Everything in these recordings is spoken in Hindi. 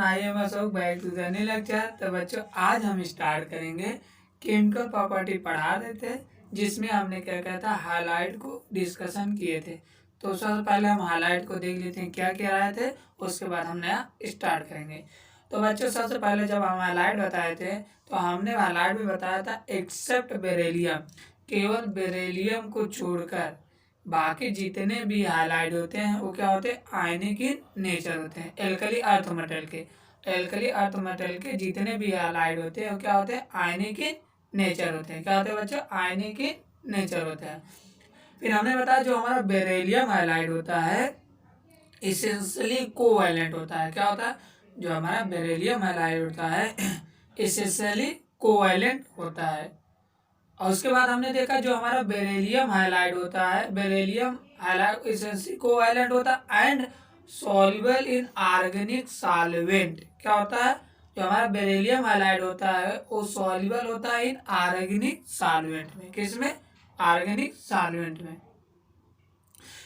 I am Ashok, back to the new lecture. तो बच्चों आज हम स्टार्ट करेंगे केमिकल प्रॉपर्टी पढ़ा रहे थे, जिसमें हमने क्या क्या था हाइलाइट को डिस्कशन किए थे। तो सबसे पहले हम हाइलाइट को देख लेते हैं क्या क्या रहे थे, उसके बाद हम नया स्टार्ट करेंगे। तो बच्चों सबसे पहले जब हम हाइलाइट बताए थे तो हमने हाइलाइट में बताया था एक्सेप्ट बेरिलियम, केवल बेरिलियम को छोड़कर बाकी जितने भी हाइलाइट होते हैं वो क्या होते हैं, आयनिक इन नेचर होते हैं। एल्कली अर्थ मेटल के जितने भी हाइलाइट होते हैं वो क्या होते हैं, आयनिक इन नेचर होते हैं। क्या होते हैं बच्चों, आयनिक इन नेचर होते हैं। फिर हमने बताया जो हमारा बेरिलियम हाइलाइट होता है इसेंशियली कोवैलेंट होता है। क्या होता है, जो हमारा बेरिलियम हाइलाइट होता है इसेंशियली कोवैलेंट होता है। और उसके बाद हमने देखा जो हमारा बेरिलियम हाइलाइट होता है, बेरिलियम हाइलाइट इसेंशियली कोवैलेंट होता है and soluble in organic solvent. क्या होता है, जो हमारा बेरिलियम हाइलाइट होता है वो सॉल्युबल होता है इन ऑर्गेनिक सॉल्वेंट में। किसमें, ऑर्गेनिक सॉल्वेंट में।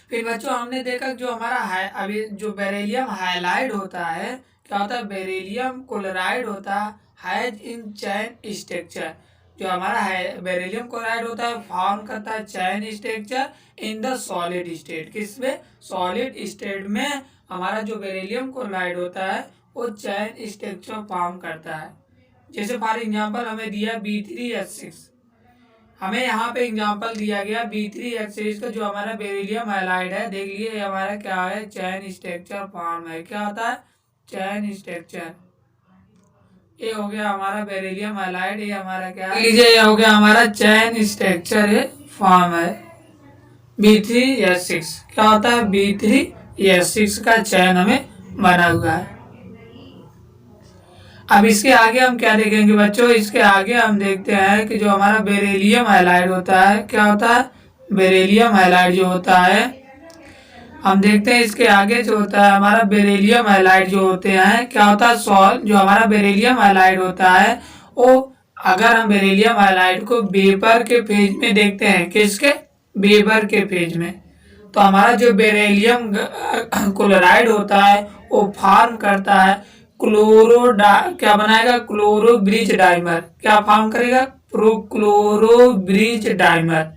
फिर बच्चों हमने देखा जो हमारा अभी जो बेरिलियम हाइलाइट होता है क्या होता है, बेरिलियम क्लोराइड होता है हैज इन चैन स्ट्रक्चर। जो हमारा बेरिलियम क्लोराइड होता है फॉर्म करता है chain structure in the solid state. किसमें, सॉलिड स्टेट में हमारा जो बेरिलियम क्लोराइड होता है वो चैन स्ट्रक्चर फॉर्म करता है। जैसे फॉर एग्जांपल हमें दिया B3H6, हमें यहाँ पे एग्जांपल दिया गया B3H6 का जो हमारा बेरिलियम हाइलाइट है। देख लिए हमारा क्या है, चैन स्ट्रक्चर फॉर्म है। क्या होता है, चैन स्ट्रक्चर। ये हो गया हमारा बेरिलियम हाइलाइट, ये हमारा क्या है, लीजिए ये हो गया हमारा चैन स्ट्रक्चर है फॉर्म है B3H6। क्या होता है, B3H6 का चैन हमें बना हुआ है। अब इसके आगे हम क्या देखेंगे बच्चों, इसके आगे हम देखते हैं कि जो हमारा बेरिलियम हाइलाइट होता है क्या होता है, बेरिलियम हाइलाइट जो होता है हम देखते हैं इसके आगे जो होता है हमारा बेरिलियम हाइलाइट जो होते हैं क्या होता है, जो हमारा बेरिलियम हाइलाइट होता है वो अगर हम बेरिलियम हाइलाइट को वेपर के फेज में देखते हैं, किसके, वेपर के फेज में, तो हमारा जो बेरिलियम क्लोराइड होता है वो फॉर्म करता है क्या बनाएगा, क्लोरो ब्रिज डाइमर। क्या फॉर्म करेगा, chloro bridge dimer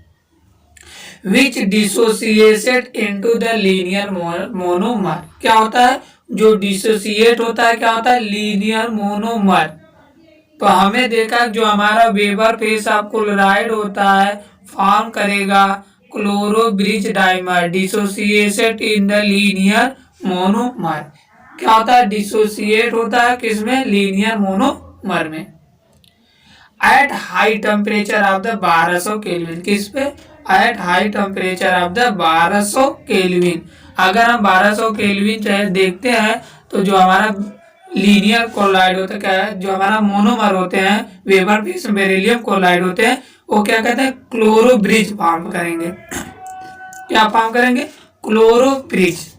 which dissociated into the linear monomer. क्या होता है, जो डिसोसिएट होता है क्या होता है, लीनियर मोनोमर। तो हमें देखा जो हमारा वेबर फेस ऑफ क्लोराइड होता है फॉर्म करेगा chloro bridge dimer dissociated in the linear monomer. क्या होता है, डिसोसिएट होता है किसमें, लीनियर मोनोमर में। At high temperature of the 1200 kelvin. किस पे, at high temperature of the 1200 kelvin. अगर हम 1200 केल्विन चाहे देखते हैं तो जो हमारा लीनियर क्लोराइड होता है क्या है, जो हमारा मोनोमर होते हैं वेबर फेस बेरिलियम क्लोराइड होते हैं वो क्या कहते हैं, क्लोरो ब्रिज फॉर्म करेंगे। क्या फॉर्म करेंगे, क्लोरो ब्रिज।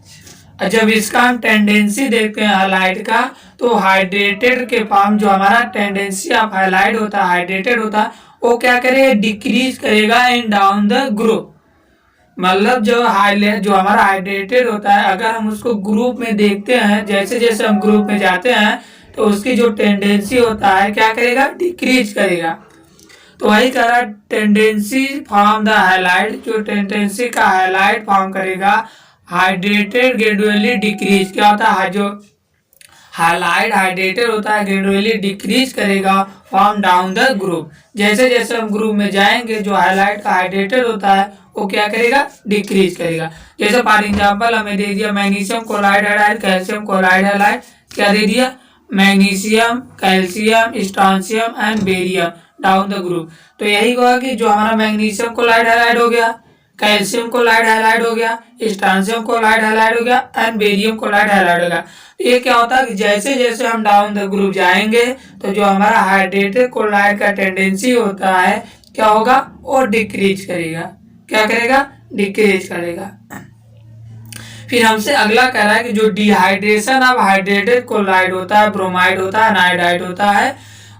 जब इसका हम टेंडेंसी देखते हैं हाइलाइट का तो हाइड्रेटेड के फॉर्म, जो हमारा टेंडेंसी ऑफ हाइलाइट होता है हाइड्रेटेड होता है वो क्या करेगा, डिक्रीज करेगा इन डाउन द ग्रुप। मतलब जो हमारा हाइड्रेटेड होता है अगर हम उसको ग्रुप में देखते हैं, जैसे जैसे हम ग्रुप में जाते हैं तो उसकी जो टेंडेंसी होता है क्या करेगा, डिक्रीज करेगा। तो वही कह रहा टेंडेंसी फॉर्म द हाइलाइट, जो टेंडेंसी का हाइलाइट फॉर्म करेगा हाइड्रेटेड ग्रेजुअली डिक्रीज। क्या होता है, जो हाइलाइट हाइड्रेटेड होता है ग्रेजुअली डिक्रीज करेगा फॉर्म डाउन द ग्रुप। जैसे जैसे हम ग्रुप में जाएंगे जो हाइलाइट का हाइड्रेटेड होता है वो क्या करेगा, डिक्रीज करेगा। जैसे फॉर एग्जांपल हमें दे दिया magnesium chloride highlight, calcium chloride highlight, क्या दे दिया, magnesium, calcium, strontium and barium down the group. तो यही होगा कि जो हमारा मैग्नीशियम क्लोराइड हाइलाइट हो गया, कैल्शियम क्लोराइड हाइलाइट हो गया, स्ट्रोंशियम क्लोराइड हाइलाइट हो गया एंड बेरियम क्लोराइड हाइलाइट हो गया। ये क्या होता है कि जैसे जैसे हम डाउन द ग्रुप जाएंगे तो जो हमारा हाइड्रेटेड क्लोराइड का टेंडेंसी होता है क्या होगा, वो डिक्रीज करेगा। क्या करेगा, डिक्रीज करेगा। फिर हमसे अगला कह रहा है कि जो डिहाइड्रेशन ऑफ हाइड्रेटेड क्लोराइड होता है, ब्रोमाइड होता है, अनाइडाइड होता है,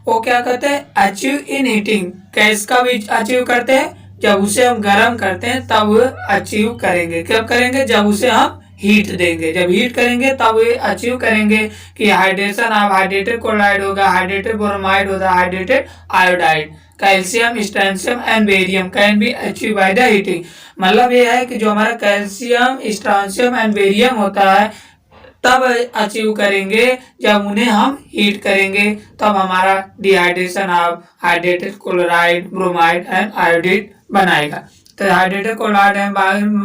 वो क्या कहते हैं, अचीव इन हीटिंग। कैसका भी अचीव करते हैं, जब उसे हम गर्म करते हैं तब अचीव करेंगे। कब करेंगे, जब उसे हम हीट देंगे। जब हीट करेंगे तब ये अचीव करेंगे कि हाइड्रेशन ऑफ हाइड्रेटेड क्लोराइड होगा, हाइड्रेटेड ब्रोमाइड होगा, hydrated iodide, calcium, strontium and barium can be achieve by the heating. मतलब ये है कि जो हमारा कैल्शियम, स्ट्रोंशियम एंड बेरियम होता है तब अचीव करेंगे जब उन्हें हम हीट करेंगे, तब हमारा dehydration of hydrated chloride, bromide and iodine बनाएगा। तो हाइड्रेटेड क्लोराइड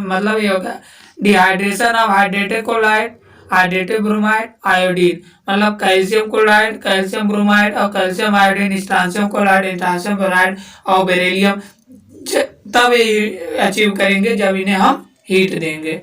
मतलब ये होगा dehydration of hydrated chloride, hydrated bromide, iodine, मतलब कैल्शियम क्लोराइड, कैल्शियम ब्रोमाइड और calcium iodine, strontium chloride, strontium bromide और बेरिलियम तब ये अचीव करेंगे जब इन्हें हम हीट देंगे।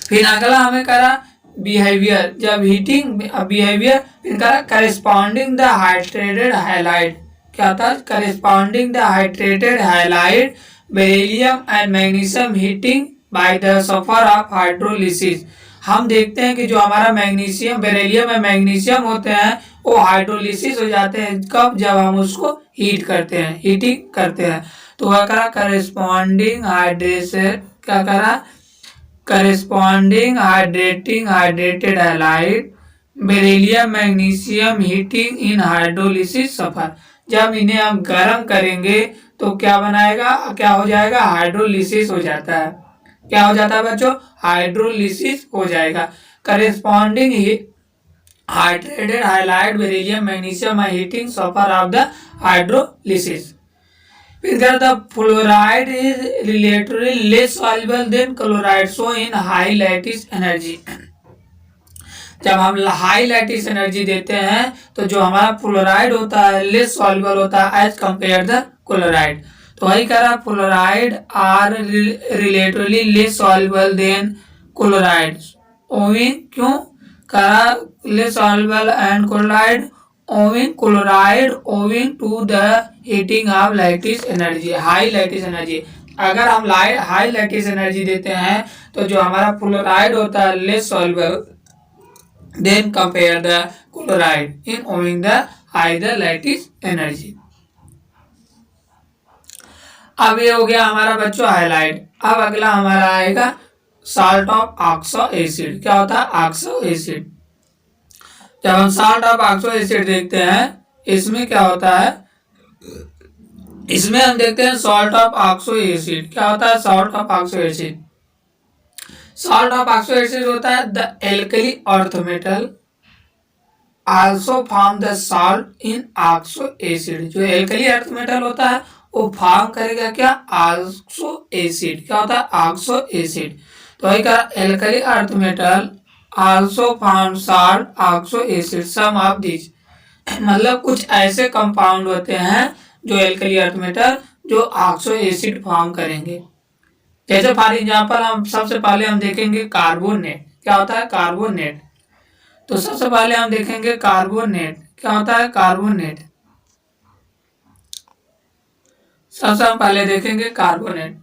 फिर अगला हमें करा बिहेवियर, जब हीटिंग बिहेवियर, फिर करा करेस्पॉन्डिंग द हाइड्रेटेड हाइलाइट। क्या था? Corresponding the hydrated halide beryllium and magnesium heating by the suffer of hydrolysis. हम देखते हैं कि जो हमारा मैग्नीशियम, बेरिलियम और मैग्नीशियम होते हैं वो हाइड्रोलिसिस हो जाते हैं। कब? जब हम उसको हीट करते हैं, हीटिंग करते हैं। तो वह करा करेस्पॉन्डिंग हाइड्रेशन, क्या करा? Corresponding hydrated halide beryllium magnesium heating in hydrolysis suffer. जब इन्हें हम गर्म करेंगे तो क्या बनाएगा, क्या हो जाएगा? हाइड्रोलिसिस हो जाता है। क्या हो जाता है बच्चों? हाइड्रोलिसिस हो जाएगा। Corresponding hydrated halide beryllium magnesium heating suffer of the hydrolysis. Because the fluoride is relatively less soluble than chloride, so in high lattice energy। जब हम हाई लैटिस एनर्जी देते हैं तो जो हमारा फ्लोराइड होता है लेस सॉल्युबल होता है एज कंपेयर द क्लोराइड। तो वही कह रहा fluoride are relatively less soluble than chloride. Owing क्यों करा less soluble and chloride? owing chloride owing to the heating of lattice energy, high lattice energy. अगर हम हाई लैटिस एनर्जी देते हैं तो जो हमारा फ्लोराइड होता है less soluble than compare the chloride in owing the high the lattice energy. अब ये हो गया हमारा बच्चों हाइलाइट। अब अगला हमारा आएगा साल्ट ऑफ ऑक्सो एसिड। क्या होता है? Oxo acid. जब हम साल्ट ऑफ ऑक्सो एसिड देखते हैं इसमें क्या होता है? इसमें हम देखते हैं सॉल्ट ऑफ ऑक्सो एसिड। क्या होता है salt of oxo acid? Salt of oxo acid होता है the alkali earth metal also form the salt in oxo acid. जो एल्कली अर्थ मेटल होता है वो फॉर्म करेगा क्या? Oxo acid. क्या होता है? Oxo acid. तो वही का alkali earth metal also found salt oxo acid some of these। मतलब कुछ ऐसे कंपाउंड होते हैं जो एल्कली अर्थ मेटल जो ऑक्सो एसिड फॉर्म करेंगे। जैसे फॉर एग्जांपल हम सबसे पहले हम देखेंगे कार्बोनेट। क्या होता है? कार्बोनेट। तो सबसे पहले हम देखेंगे कार्बोनेट। क्या होता है? कार्बोनेट। सबसे हम पहले देखेंगे carbonate.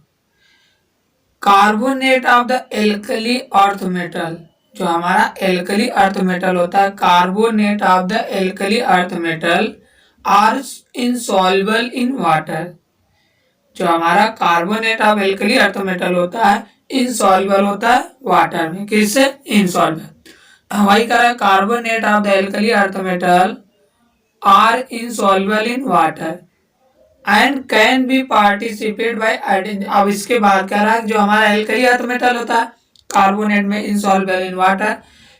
Carbonate of the alkali earth metal, जो हमारा एल्कली अर्थ मेटल होता है, carbonate of the alkali earth metal are insoluble in water. जो हमारा carbonate of alkali earth metal होता है इनसॉल्युबल होता है वाटर में। किससे? इनसॉल्युबल। वही कह रहा है carbonate of the alkali earth metal are insoluble in water and can be participate by. अब इसके बाद कह रहा है जो हमारा एल्कली अर्थ मेटल होता है कार्बोनेट में इनसॉल्युबल इन वाटर।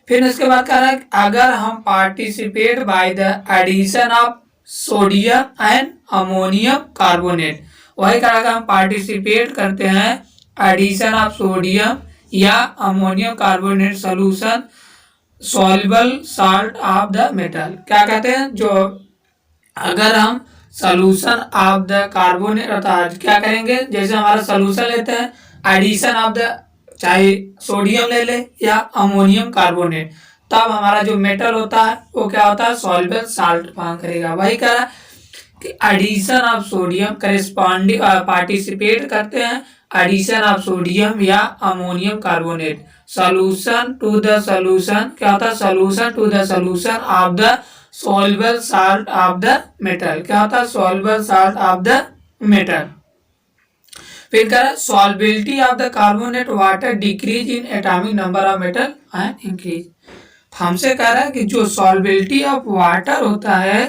फिर इसके बाद कह रहा है अगर हम participate by the addition of sodium and ammonium carbonate. वही कह रहा है हम पार्टिसिपेट करते हैं एडिशन ऑफ सोडियम या ammonium carbonate solution soluble salt of the metal. क्या कहते हैं? जो अगर हम सोल्यूशन ऑफ द कार्बोनेट अर्थात क्या करेंगे, जैसे हमारा सोल्यूशन लेते हैं एडिशन ऑफ द चाहे सोडियम ले ले या अमोनियम कार्बोनेट, तब हमारा जो मेटल होता है वो क्या होता है? सॉल्युबल साल्ट फॉर्म करेगा। वही कह कि addition of sodium corresponding participate करते हैं एडिशन ऑफ सोडियम या ammonium carbonate solution to the solution. क्या होता है? Solution to the solution of the soluble salt of the metal. क्या होता है? Soluble salt of the metal. फिर कह रहा है solubility of the carbonate water decrease in atomic number of metal and increase. हमसे कह रहा है कि जो सॉल्बिलिटी ऑफ वाटर होता है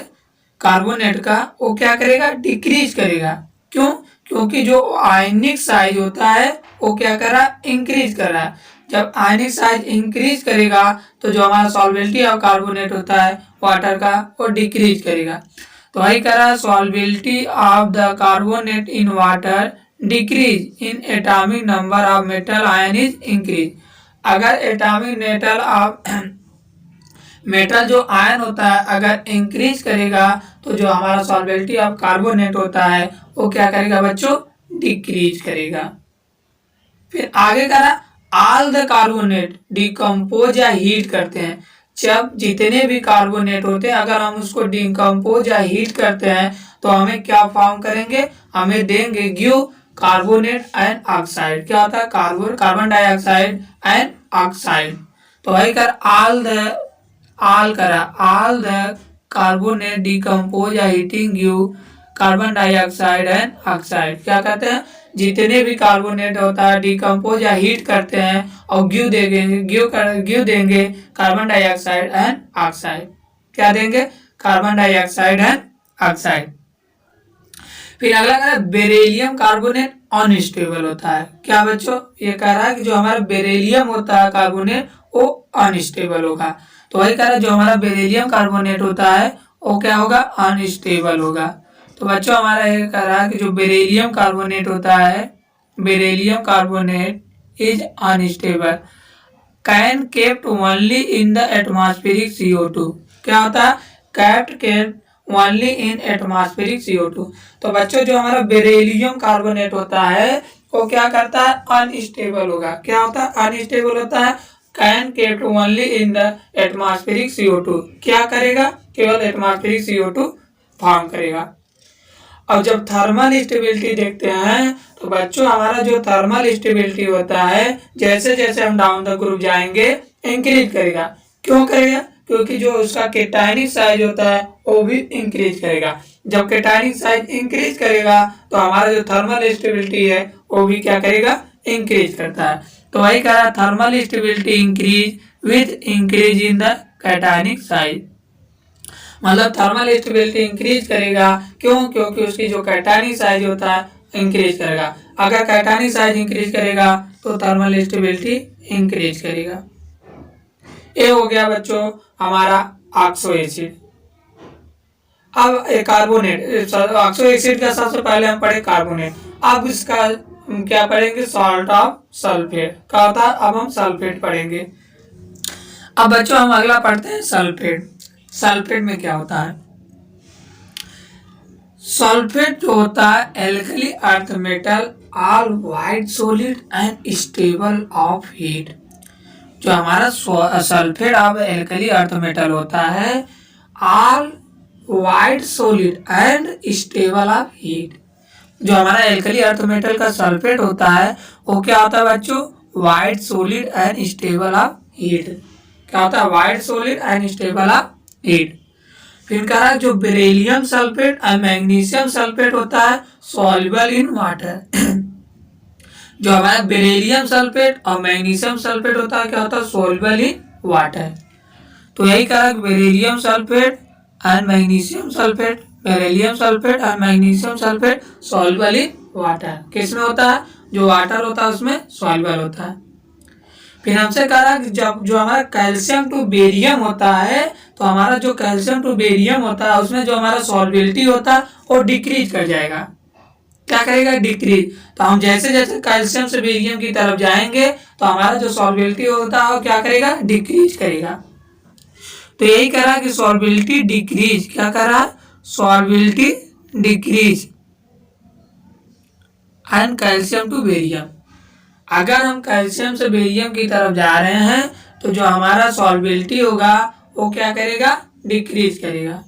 कार्बोनेट का वो क्या करेगा, डिक्रीज करेगा। क्यों? क्योंकि जो आयनिक साइज होता है वो क्या कर रहा है, इंक्रीज कर रहा है। जब आयनिक साइज इंक्रीज करेगा तो जो हमारा सॉल्बिलिटी ऑफ कार्बोनेट होता है वाटर का वो डिक्रीज करेगा। तो वही कह रहा है solubility of the carbonate in water decrease in atomic number of metal ion is increase. अगर एटॉमिक मेटल जो आयन होता है अगर इंक्रीज करेगा तो जो हमारा सॉल्बिलिटी ऑफ कार्बोनेट होता है वो क्या करेगा बच्चों, डिक्रीज करेगा। फिर आगे करा ऑल द कार्बोनेट डिकम्पोज या हीट करते हैं। जब जितने भी कार्बोनेट होते हैं अगर हम उसको डिकम्पोज या हीट करते हैं तो हमें क्या फॉर्म करेंगे, हमें देंगे ग्यू कार्बोनेट एंड ऑक्साइड। क्या होता है, कार्बन डाइऑक्साइड एंड ऑक्साइड। तो वही कर ऑल द कार्बोनेट डिकम्पोज या heating give carbon dioxide and oxide. क्या कहते हैं, जितने भी कार्बोनेट होता है डिकम्पोज या हीट करते हैं और गिव देंगे कार्बन डाइऑक्साइड एंड ऑक्साइड। क्या देंगे, कार्बन डाइऑक्साइड एंड ऑक्साइड। फिर अगला कह रहा है बेरिलियम कार्बोनेट अनस्टेबल होता है। क्या बच्चों, ये कह रहा है कि जो हमारा बेरिलियम होता है कार्बोनेट वो अनस्टेबल होगा। तो वही कह रहा है जो हमारा बेरिलियम कार्बोनेट होता है वो क्या होगा, अनस्टेबल होगा। तो बच्चों हमारा ये कह रहा है कि जो बेरिलियम कार्बोनेट होता है, beryllium carbonate is unstable can kept only in the atmospheric CO2। क्या होता है, kept only in atmospheric CO2। तो बच्चों जो हमारा बेरिलियम कार्बोनेट होता है वो क्या करता है, अनस्टेबल होगा। क्या होता है, अनस्टेबल होता है। Can kept only in the atmospheric CO2। क्या करेगा, केवल एटमॉस्फेरिक CO2 फॉर्म करेगा। अब जब थर्मल स्टेबिलिटी देखते हैं तो बच्चों हमारा जो थर्मल स्टेबिलिटी होता है जैसे जैसे हम डाउन द ग्रुप जाएंगे इंक्रीज करेगा। क्यों करेगा, क्योंकि जो उसका केटायनिक साइज होता है वो भी इंक्रीज करेगा। जब केटायनिक साइज इंक्रीज करेगा तो हमारा जो थर्मल स्टेबिलिटी है वो भी क्या करेगा, इंक्रीज करता है। तो वही कह रहा thermal stability increase with increase in the cationic size. मतलब थर्मल स्टेबिलिटी इंक्रीज करेगा। क्यों, क्योंकि उसकी जो कैटायनिक साइज होता है इंक्रीज करेगा। अगर कैटायनिक साइज इंक्रीज करेगा तो थर्मल स्टेबिलिटी इंक्रीज करेगा। ये हो गया बच्चों हमारा ऑक्सो एसिड। अब कार्बोनेट, ऑक्सो एसिड का सबसे पहले हम पढ़े कार्बोनेट। अब इसका क्या पढ़ेंगे, सॉल्ट ऑफ सल्फेट। क्या होता है, अब हम सल्फेट पढ़ेंगे। अब बच्चों हम अगला पढ़ते हैं सल्फेट। सल्फेट में क्या होता है, सल्फेट जो होता है alkali earth metal all white solid and stable of heat. जो हमारा sulphate of alkali earth metal होता है all white solid and stable of heat. जो हमारा एल्कली अर्थ मेटल का सल्फेट होता है वो क्या होता है बच्चों, white solid and stable of heat. क्या होता है, white solid and stable of heat. फिर कह रहा है जो बेरिलियम सल्फेट और मैग्नीशियम सल्फेट होता है सॉल्युबल इन वाटर। जो हमारा बेरिलियम सल्फेट और मैग्नीशियम सल्फेट होता है क्या होता है, सॉल्युबल इन वाटर। तो यही कह रहा है beryllium sulphate and magnesium sulphate, beryllium sulphate और magnesium sulphate soluble in water. किसमें होता है, जो वाटर होता है उसमें सॉल्युबल होता है। फिर हमसे कह रहा है कि जब जो हमारा कैल्शियम टू बेरियम होता है तो हमारा जो कैल्शियम टू बेरियम होता है उसमें जो हमारा सॉल्बिलिटी होता है वो डिक्रीज कर जाएगा। क्या करेगा, डिक्रीज। तो हम जैसे जैसे कैल्शियम से बेरियम की तरफ जाएंगे तो हमारा जो सॉल्बिलिटी होता है वो क्या करेगा, डिक्रीज करेगा। तो यही कह रहा है कि सॉल्बिलिटी डिक्रीज। क्या कह रहा है, solubility decrease and calcium to barium. अगर हम कैल्शियम से बेरियम की तरफ जा रहे हैं तो जो हमारा सॉल्बिलिटी होगा वो क्या करेगा, डिक्रीज करेगा।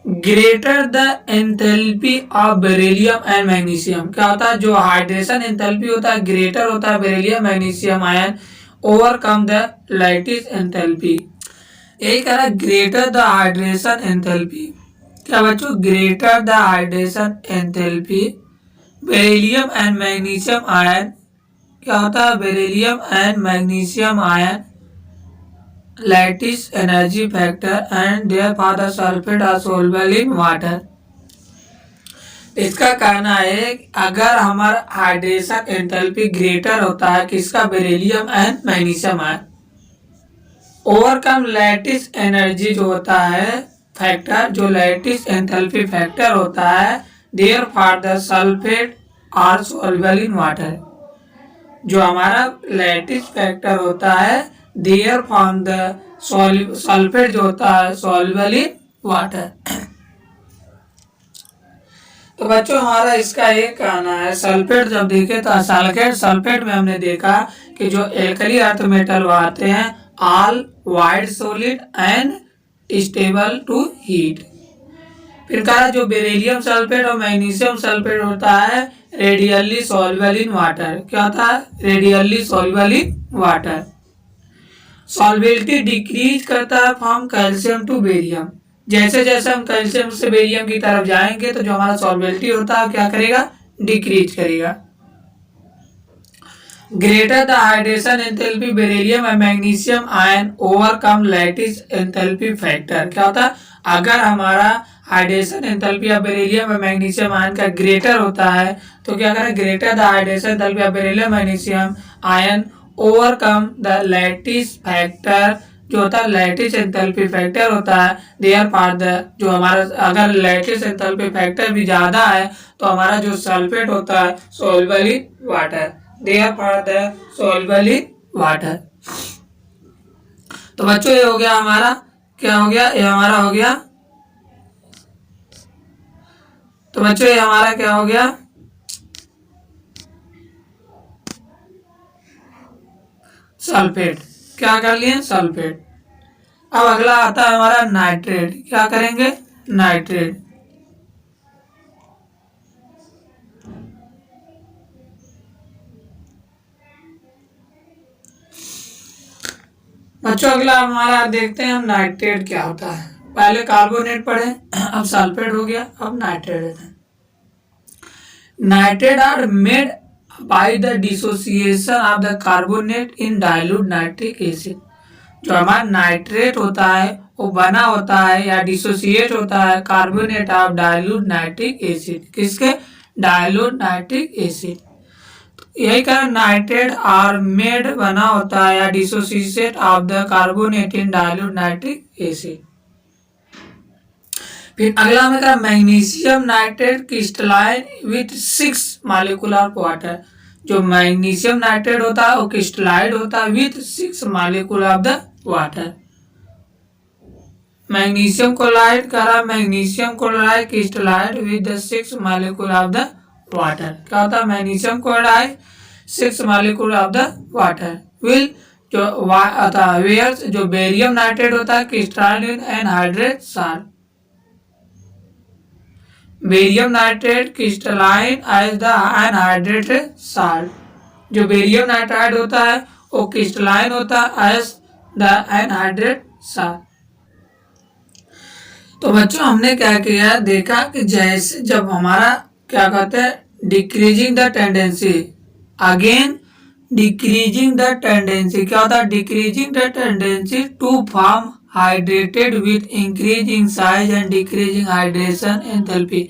Greater the enthalpy of beryllium and magnesium. क्या होता है, जो हाइड्रेशन एंथैल्पी होता है ग्रेटर होता है beryllium magnesium ion overcome the lattice enthalpy. यही कह रहा है ग्रेटर द हाइड्रेशन एंथैल्पी। क्या बच्चों, greater the hydration enthalpy beryllium and magnesium ion, क्या होता है beryllium and magnesium ion lattice energy factor and therefore the sulphate are soluble in water. इसका कहना है कि अगर हमारा हाइड्रेशन एंथैल्पी ग्रेटर होता है किसका, beryllium and magnesium ion, overcome lattice energy जो होता है फैक्टर, जो लैटिस एंथैल्पी फैक्टर होता है, therefore the sulphate are soluble in water. जो हमारा लैटिस फैक्टर होता है देयर फॉर्म द सल्फेट जो होता है सोल्युबल इन वाटर। तो बच्चों हमारा इसका एक कहना है, सल्फेट जब देखे तो सल्फेट में हमने देखा कि जो एल्कली अर्थ मेटल आते हैं all wide solid and stable to heat. फिर कहा जो बेरिलियम सल्फेट और मैग्नीशियम सल्फेट होता है रेडियली सॉल्युबल इन वाटर, क्या होता है readily soluble in water. Solubility decrease करता है फ्रॉम कैल्शियम टू बेरियम, जैसे जैसे हम कैल्शियम से बेरियम की तरफ जाएंगे तो जो हमारा सॉल्युबिलिटी होता है क्या करेगा, डिक्रीज करेगा। Greater the hydration enthalpy beryllium and magnesium ion overcome lattice enthalpy factor, क्या होता है अगर हमारा हाइड्रेशन एंथैल्पी ऑफ बेरिलियम और मैग्नीशियम आयन का ग्रेटर होता है तो क्या करें, greater the hydration enthalpy of beryllium magnesium ion overcome the lattice factor, जो होता है लैटिस एंथैल्पी फैक्टर होता है देयरफॉर द, जो हमारा अगर लैटिस एंथैल्पी फैक्टर भी ज्यादा है तो हमारा जो सल्फेट होता है soluble in water, therefore the soluble in water. तो बच्चों ये हो गया हमारा, क्या हो गया, ये हमारा हो गया। तो बच्चों ये हमारा क्या हो गया, सल्फेट, क्या कर लिए सल्फेट। अब अगला आता है हमारा नाइट्रेट, क्या करेंगे नाइट्रेट। बच्चों अगला हमारा देखते हैं हम नाइट्रेट क्या होता है। पहले कार्बोनेट पढ़े, अब सल्फेट हो गया, अब नाइट्रेट है। Nitrate are made by the dissociation of the carbonate in dilute nitric acid. जो हमारा नाइट्रेट होता है वो बना होता है या डिसोसिएट होता है carbonate of dilute nitric acid, किसके, डाइल्यूट नाइट्रिक एसिड। यही कारण नाइट्रेट आर मेड बना होता है या dissociate of the carbonate in dilute nitric acid. फिर अगला हमें कहा magnesium nitrate crystalline with 6 molecular of water. जो मैग्नीशियम नाइट्रेट होता है वो क्रिस्टलाइड होता है with 6 molecule of the water. Magnesium chloride करा, magnesium chloride crystallite with 6 molecule of the water. क्या होता है magnesium chloride 6 molecule of the water will, जो वेयर जो बेरियम नाइट्रेट होता है crystalline anhydrate salt. Barium nitrate crystalline as the anhydrated salt. जो बेरियम नाइट्राइड होता है वो क्रिस्टलाइन होता है एज द एनहाइड्रेट साल्ट। तो बच्चों हमने क्या किया, देखा कि जैसे जब हमारा क्या कहते हैं decreasing the tendency, again decreasing the tendency, क्या होता है decreasing the tendency to form hydrated with increasing size and decreasing hydration enthalpy.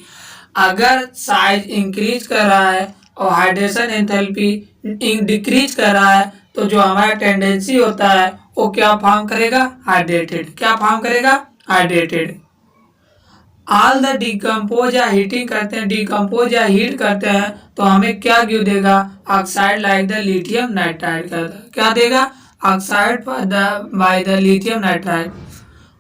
अगर साइज इंक्रीज कर रहा है और हाइड्रेशन एंथैल्पी डिक्रीज कर रहा है तो जो हमारा टेंडेंसी होता है वो क्या फॉर्म करेगा, हाइड्रेटेड। क्या फॉर्म करेगा, हाइड्रेटेड। ऑल द डिकम्पोज या हीटिंग करते हैं, डिकम्पोज या हीट करते हैं तो हमें क्या गिव देगा, oxide like the lithium nitride का, क्या देगा oxide by the lithium nitride.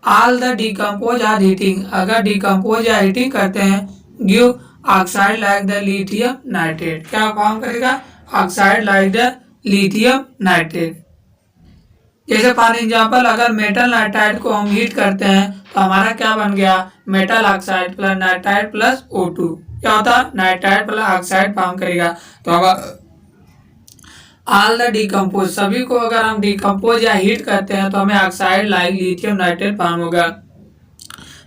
All the decompose are heating, अगर डिकम्पोज या हीटिंग करते हैं give oxide like the lithium nitrate. क्या फॉर्म करेगा, oxide like the lithium nitrate. जैसे फॉर एग्जाम्पल अगर मेटल नाइट्राइड को हम हीट करते हैं तो हमारा क्या बन गया, metal oxide plus nitride plus O2, क्या होता है नाइट्राइड प्लस ऑक्साइड फॉर्म करेगा। तो अब ऑल द डिकम्पोज, सभी को अगर हम डिकम्पोज या हीट करते हैं तो हमें oxide like lithium nitrate form होगा।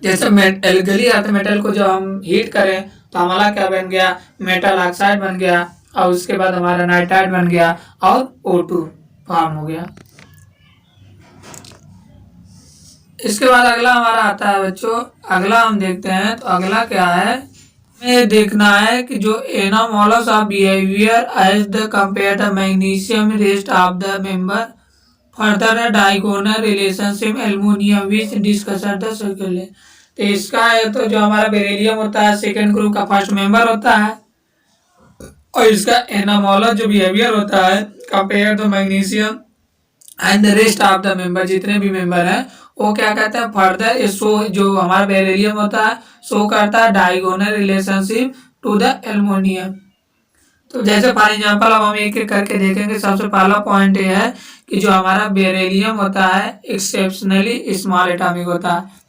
जैसे एल्कली अर्थ मेटल को जब हम हीट करें तो हमारा क्या बन गया, मेटल ऑक्साइड बन गया, और उसके बाद हमारा नाइट्राइड बन गया और O2 फॉर्म हो गया। इसके बाद अगला हमारा आता है बच्चों, अगला हम देखते हैं। तो अगला क्या है, हमें देखना है कि जो anomalous of behaviour as the compare the magnesium rest of the member further diagonal relationship aluminium which discuss the circle. तो इसका है तो जो हमारा बेरिलियम होता है सेकेंड ग्रुप का फर्स्ट मेंबर होता है, और इसका एनामोलस जो बिहेवियर होता है compare the magnesium and the rest of the member, जितने भी मेंबर हैं वो क्या कहते हैं, फर्दर शो, जो हमारा बेरिलियम होता है शो करता है diagonal relationship to the aluminium. तो जैसे फॉर एग्जांपल अब हम एक एक करके देखेंगे। सबसे पहला पॉइंट ये है कि जो हमारा बेरिलियम होता है एक्सेप्शनली स्मॉल एटॉमिक होता है।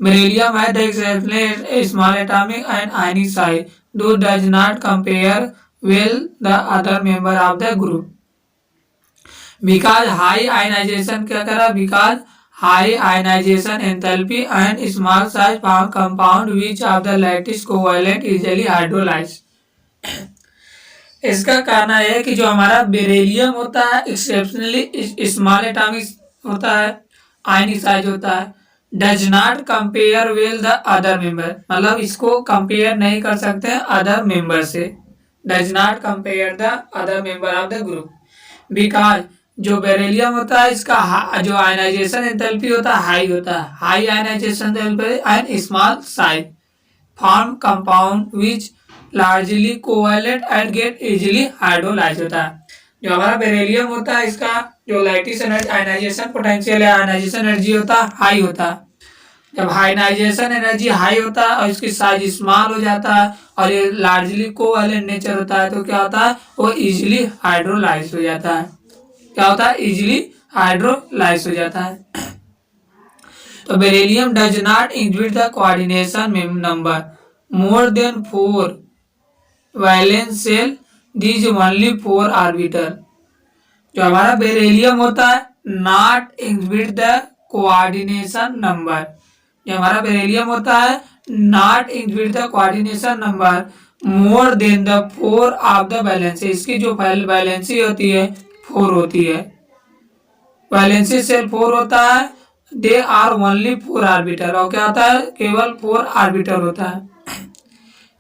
बेरिलियम है the exceptionally small atomic and ionic size though does not compare well the other member of the group because high ionisation क्या करा, because high ionisation enthalpy and small size compound which of the lattice covalent easily hydrolyse. इसका कहना है कि जो हमारा बेरिलियम होता है एक्सेप्शनली स्मॉल एटॉमिक होता है, आयनिक साइज होता है, does not compare will the other member, मतलब इसको कंपेयर नहीं कर सकते हैं अदर मेंबर से, does not compare the other member of the group because जो बेरिलियम होता है इसका जो आयनाइजेशन एंथैल्पी होता है हाई होता है, high ionisation enthalpy and small size form compound which largely covalent and get easily hydrolyse होता है। जो हमारा बेरिलियम होता है इसका जो लैटिस आयनाइजेशन पोटेंशियल या आयनाइजेशन एनर्जी होता है हाई होता है। जब आयनाइजेशन एनर्जी हाई होता है और इसकी साइज स्मॉल हो जाता है और ये लार्जली कोवैलेंट नेचर होता है, तो क्या होता है वो इजीली हाइड्रोलाइज हो जाता है। क्या होता है, इजीली हाइड्रोलाइज हो जाता है। तो beryllium does not exhibit the coordination number more than 4 valence shell these only 4 orbital. जो हमारा बेरिलियम होता है not exhibit the coordination number, जो हमारा बेरिलियम होता है not exhibit the coordination number more than the 4 of the valency, इसकी जो वैलेंसी होती है 4 होती है, वैलेंसी सेल 4 होता है, दे आर ओनली 4 ऑर्बिटल, और क्या होता है केवल 4 ऑर्बिटल होता है।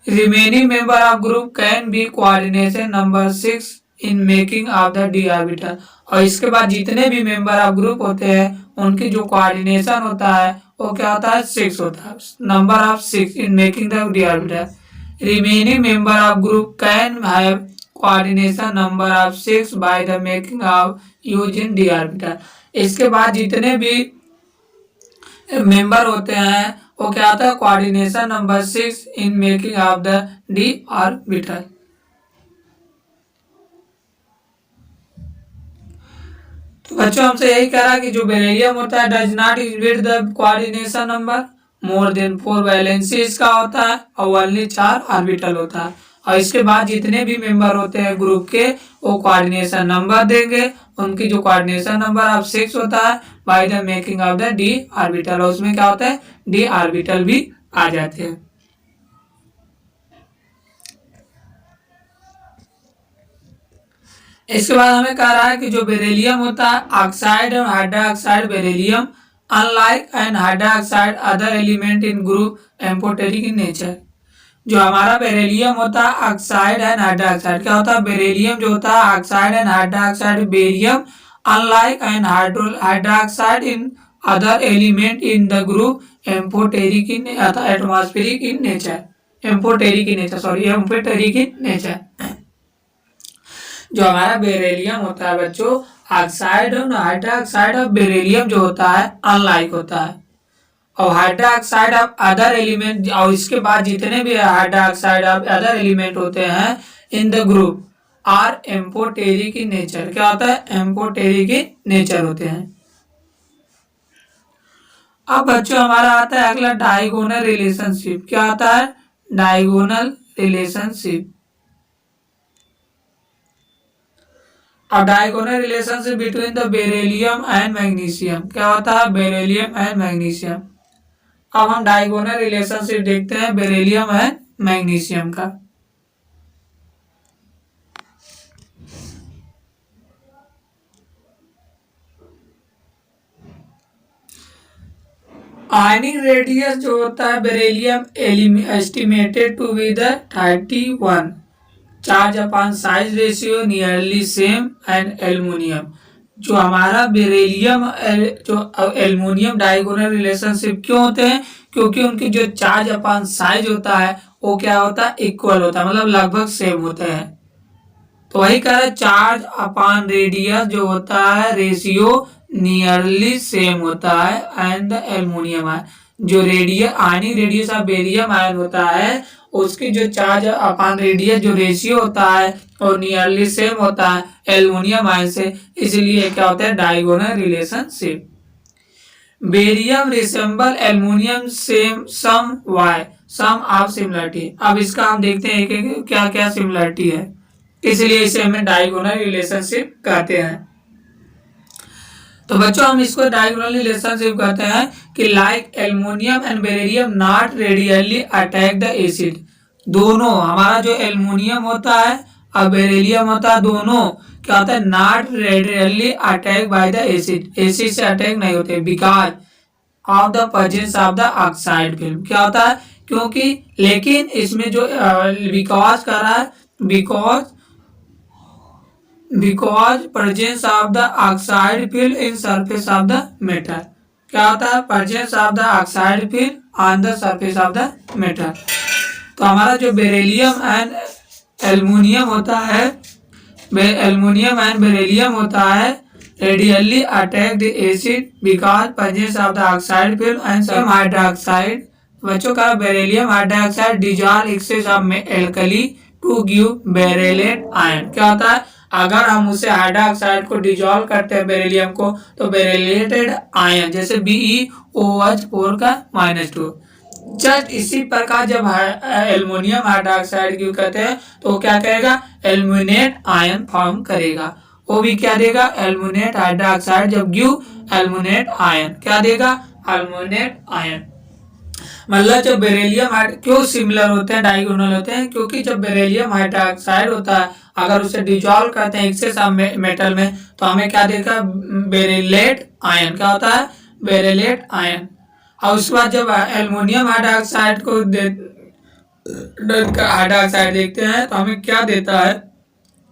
Remaining member of group can be coordination number 6 in making of the D orbital, और इसके बाद जितने भी मेंबर ऑफ ग्रुप होते हैं उनकी जो कोऑर्डिनेशन होता है वो क्या होता है 6 होता है, number of 6 in making the D orbital. Remaining member of group can have coordination number of 6 by the making of use in D orbital. इसके बाद जितने भी मेंबर होते हैं वो क्या होता है coordination number 6 in making of the D orbital. तो बच्चों हमसे यही कह रहा है कि जो बेरिलियम होता है does not exhibit the coordination number more than 4 valency इसका होता है और ओनली 4 ऑर्बिटल होता है, और इसके बाद जितने भी मेंबर होते हैं ग्रुप के वो कोऑर्डिनेशन नंबर देंगे, उनकी जो कोऑर्डिनेशन नंबर ऑफ 6 होता है by the making of the D orbital, और उसमें क्या होता है डी ऑर्बिटल भी आ जाते हैं। इसके बाद हमें कह रहा है कि जो बेरिलियम होता है ऑक्साइड और hydroxide beryllium unlike and hydroxide other element in group amphoteric in nature. जो हमारा बेरिलियम होता है ऑक्साइड एंड हाइड्रोक्साइड, क्या होता है बेरिलियम जो होता है oxide and hydroxide barium unlike and hydroxide in other element in the group amphoteric in atmospheric in nature, amphoteric in nature sorry amphoteric in nature. जो हमारा बेरिलियम होता है बच्चों ऑक्साइड और हाइड्रोक्साइड ऑफ बेरिलियम जो होता है अनलाइक होता है, और हाइड्रोक्साइड ऑफ अदर एलिमेंट, और इसके बाद जितने भी हाइड्रोक्साइड ऑफ अदर एलिमेंट होते हैं in the group are amphoteric in nature, क्या होता है एम्फोटेरिक इन नेचर होते हैं। अब बच्चों हमारा आता है अगला डायगोनल रिलेशनशिप। क्या आता है डायगोनल रिलेशनशिप। अब diagonal relationship between the beryllium and magnesium, क्या होता है बेरिलियम एंड मैग्नीशियम। अब हम डायगोनल रिलेशनशिप देखते हैं बेरिलियम एंड मैग्नीशियम का। आयनिक रेडियस जो होता है beryllium estimated to be the 31, charge upon size ratio nearly same and aluminium. जो हमारा बेरिलियम जो एल्युमिनियम डायगोनल रिलेशनशिप क्यों होते हैं, क्योंकि उनकी जो चार्ज अपॉन साइज होता है वो क्या होता है, इक्वल होता है, मतलब लगभग सेम होते हैं। तो वही कह रहा है चार्ज अपॉन रेडियस जो होता है रेशियो नियरली सेम होता है एंड द एल्युमिनियम है जो ionic radius of barium ion होता है उसकी जो चार्ज अपॉन रेडियस जो रेशियो होता है और नियरली सेम होता है एल्युमिनियम आयन से, इसलिए क्या होता है diagonal relationship. Barium resemble aluminium same some why some of similarity. अब इसका हम देखते हैं कि क्या क्या सिमिलरिटी है, इसलिए इसे हमें डायगोनल रिलेशनशिप कहते हैं। तो बच्चों हम इसको डायगोनल रिलेशनशिप कहते हैं कि like aluminium and beryllium not radially attack the acid. दोनों हमारा जो एल्युमिनियम होता है और बेरिलियम होता है दोनों क्या होता है not radially attack by the acid, acid से अटैक नहीं होते because of the presence of the oxide film. क्या होता है क्योंकि, लेकिन इसमें जो बिकॉज कर रहा है because presence of the oxide film in surface of the metal. क्या होता है presence of the oxide film on the surface of the metal. तो हमारा जो बेरिलियम एंड एल्युमिनियम होता है, एल्युमिनियम एंड बेरिलियम होता है readily attack the acid because presence of the oxide film and some hydroxide. बच्चों का beryllium hydroxide dissolve excess of alkali to give beryllate ion. क्या होता है अगर हम उसे हाइड्रोक्साइड को डिजॉल्व करते हैं बेरिलियम को तो बेरिलेटेड आयन जैसे BeOH4 का -2। जस्ट इसी प्रकार जब एल्युमिनियम हाइड्रोक्साइड क्यों कहते हैं तो क्या करेगा एल्युमिनेट आयन फॉर्म करेगा, वो भी क्या देगा एल्युमिनेट हाइड्रोक्साइड जब गिव एल्युमिनेट आयन क्या देगा एल्युमिनेट आयन। मतलब जब बेरिलियम क्यों सिमिलर होते हैं डायगोनल होते हैं, क्योंकि जब बेरिलियम हाइड्रोक्साइड होता है अगर उसे डिजॉल्व करते हैं एक्सेस ऑफ मेटल में तो हमें क्या देगा बेरिलेट आयन। क्या होता है बेरिलेट आयन। और उसके बाद जब एल्युमिनियम हाइड्रोक्साइड को हाइड्रोक्साइड देखते हैं तो हमें क्या देता है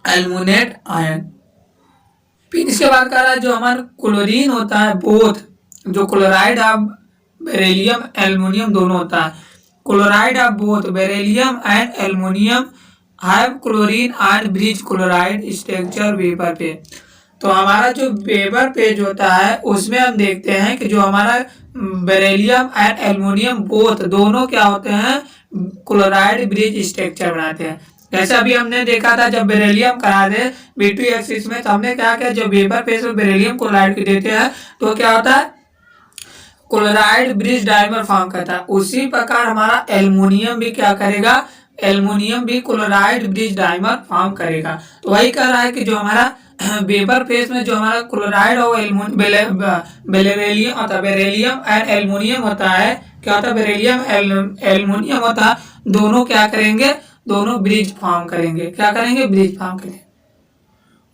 एल्युमिनेट आयन। फिर इसके बाद कह रहा है जो हमारा क्लोरीन होता है बोथ जो क्लोराइड ऑफ बेरिलियम एल्युमिनियम दोनों होता है, chloride of both beryllium and aluminium have chlorine and bridge chloride structure vapour पे। तो हमारा जो वेपर पेज होता है उसमें हम देखते हैं कि जो हमारा बेरिलियम एंड एल्युमिनियम बोथ दोनों क्या होते हैं क्लोराइड ब्रिज स्ट्रक्चर बनाते हैं। जैसे अभी हमने देखा था जब बेरिलियम करा दे B2 एक्सिस में तो हमने क्या किया जब वेपर पेज में बेरिलियम क्लोराइड को देते हैं तो क्या होता है क्लोराइड ब्रिज डायमर फॉर्म करता है। उसी प्रकार हमारा एल्युमिनियम भी क्या करेगा एल्युमिनियम भी क्लोराइड ब्रिज डायमर फॉर्म करेगा। तो वही कह रहा है कि जो हमारा वेपर फेज में जो हमारा क्लोराइड और बेरिलियम होता है बेरिलियम एंड एल्युमिनियम होता है क्या होता है बेरिलियम एल्युमिनियम होता है दोनों क्या करेंगे दोनों ब्रिज फॉर्म करेंगे। क्या करेंगे ब्रिज फॉर्म करेंगे।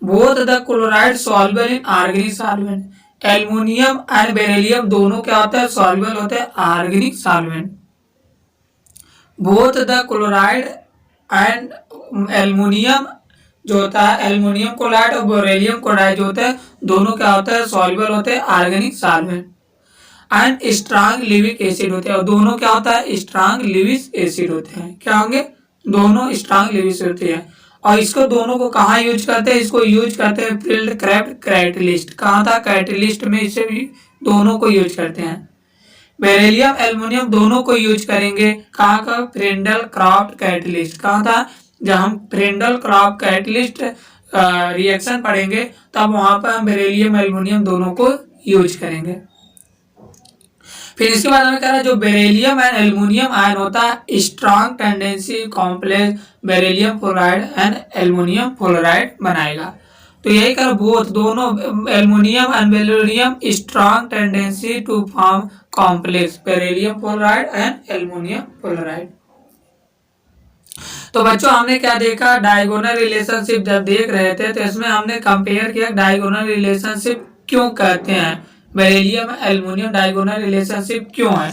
Both the chloride soluble in organic solvent. Aluminium and beryllium दोनों क्या होता है सॉल्युबल होते हैं organic solvent. Both the chloride and aluminium जो होता है एल्युमिनियम क्लोराइड और बेरिलियम क्लोराइड जो होते हैं दोनों क्या होता है सॉल्युबल होते हैं organic solvent and strong Livik acid होते हैं। और दोनों क्या होता है स्ट्रांग लिविक एसिड होते हैं। क्या होंगे दोनों स्ट्रांग लिविक होते हैं। और इसको दोनों को कहाँ यूज करते हैं इसको यूज करते हैं फील्ड क्राफ्ट कैटलिस्ट। कहाँ था कैटलिस्ट में इसे भी दोनों को यूज करते हैं। बेरिलियम एल्युमिनियम दोनों को यूज करेंगे कहाँ का फ्रेंडल क्राफ्ट कैटलिस्ट। कहाँ था जब हम फ्रेंडल क्राफ्ट कैटलिस्ट रिएक्शन पढ़ेंगे तब वहां पर हम बेरिलियम एल्युमिनियम दोनों को यूज करेंगे। फिर इसके बाद हमें कह रहा है जो बेरिलियम एंड एल्युमिनियम आयन होता है strong tendency complex beryllium fluoride and aluminium fluoride बनाएगा। तो यही कर बोथ दोनों aluminium and beryllium strong tendency to form complex beryllium fluoride and aluminium fluoride. तो बच्चों हमने क्या देखा, डायगोनल रिलेशनशिप जब देख रहे थे तो इसमें हमने कंपेयर किया डायगोनल रिलेशनशिप क्यों कहते हैं, बेरिलियम एल्युमिनियम डायगोनल रिलेशनशिप क्यों है।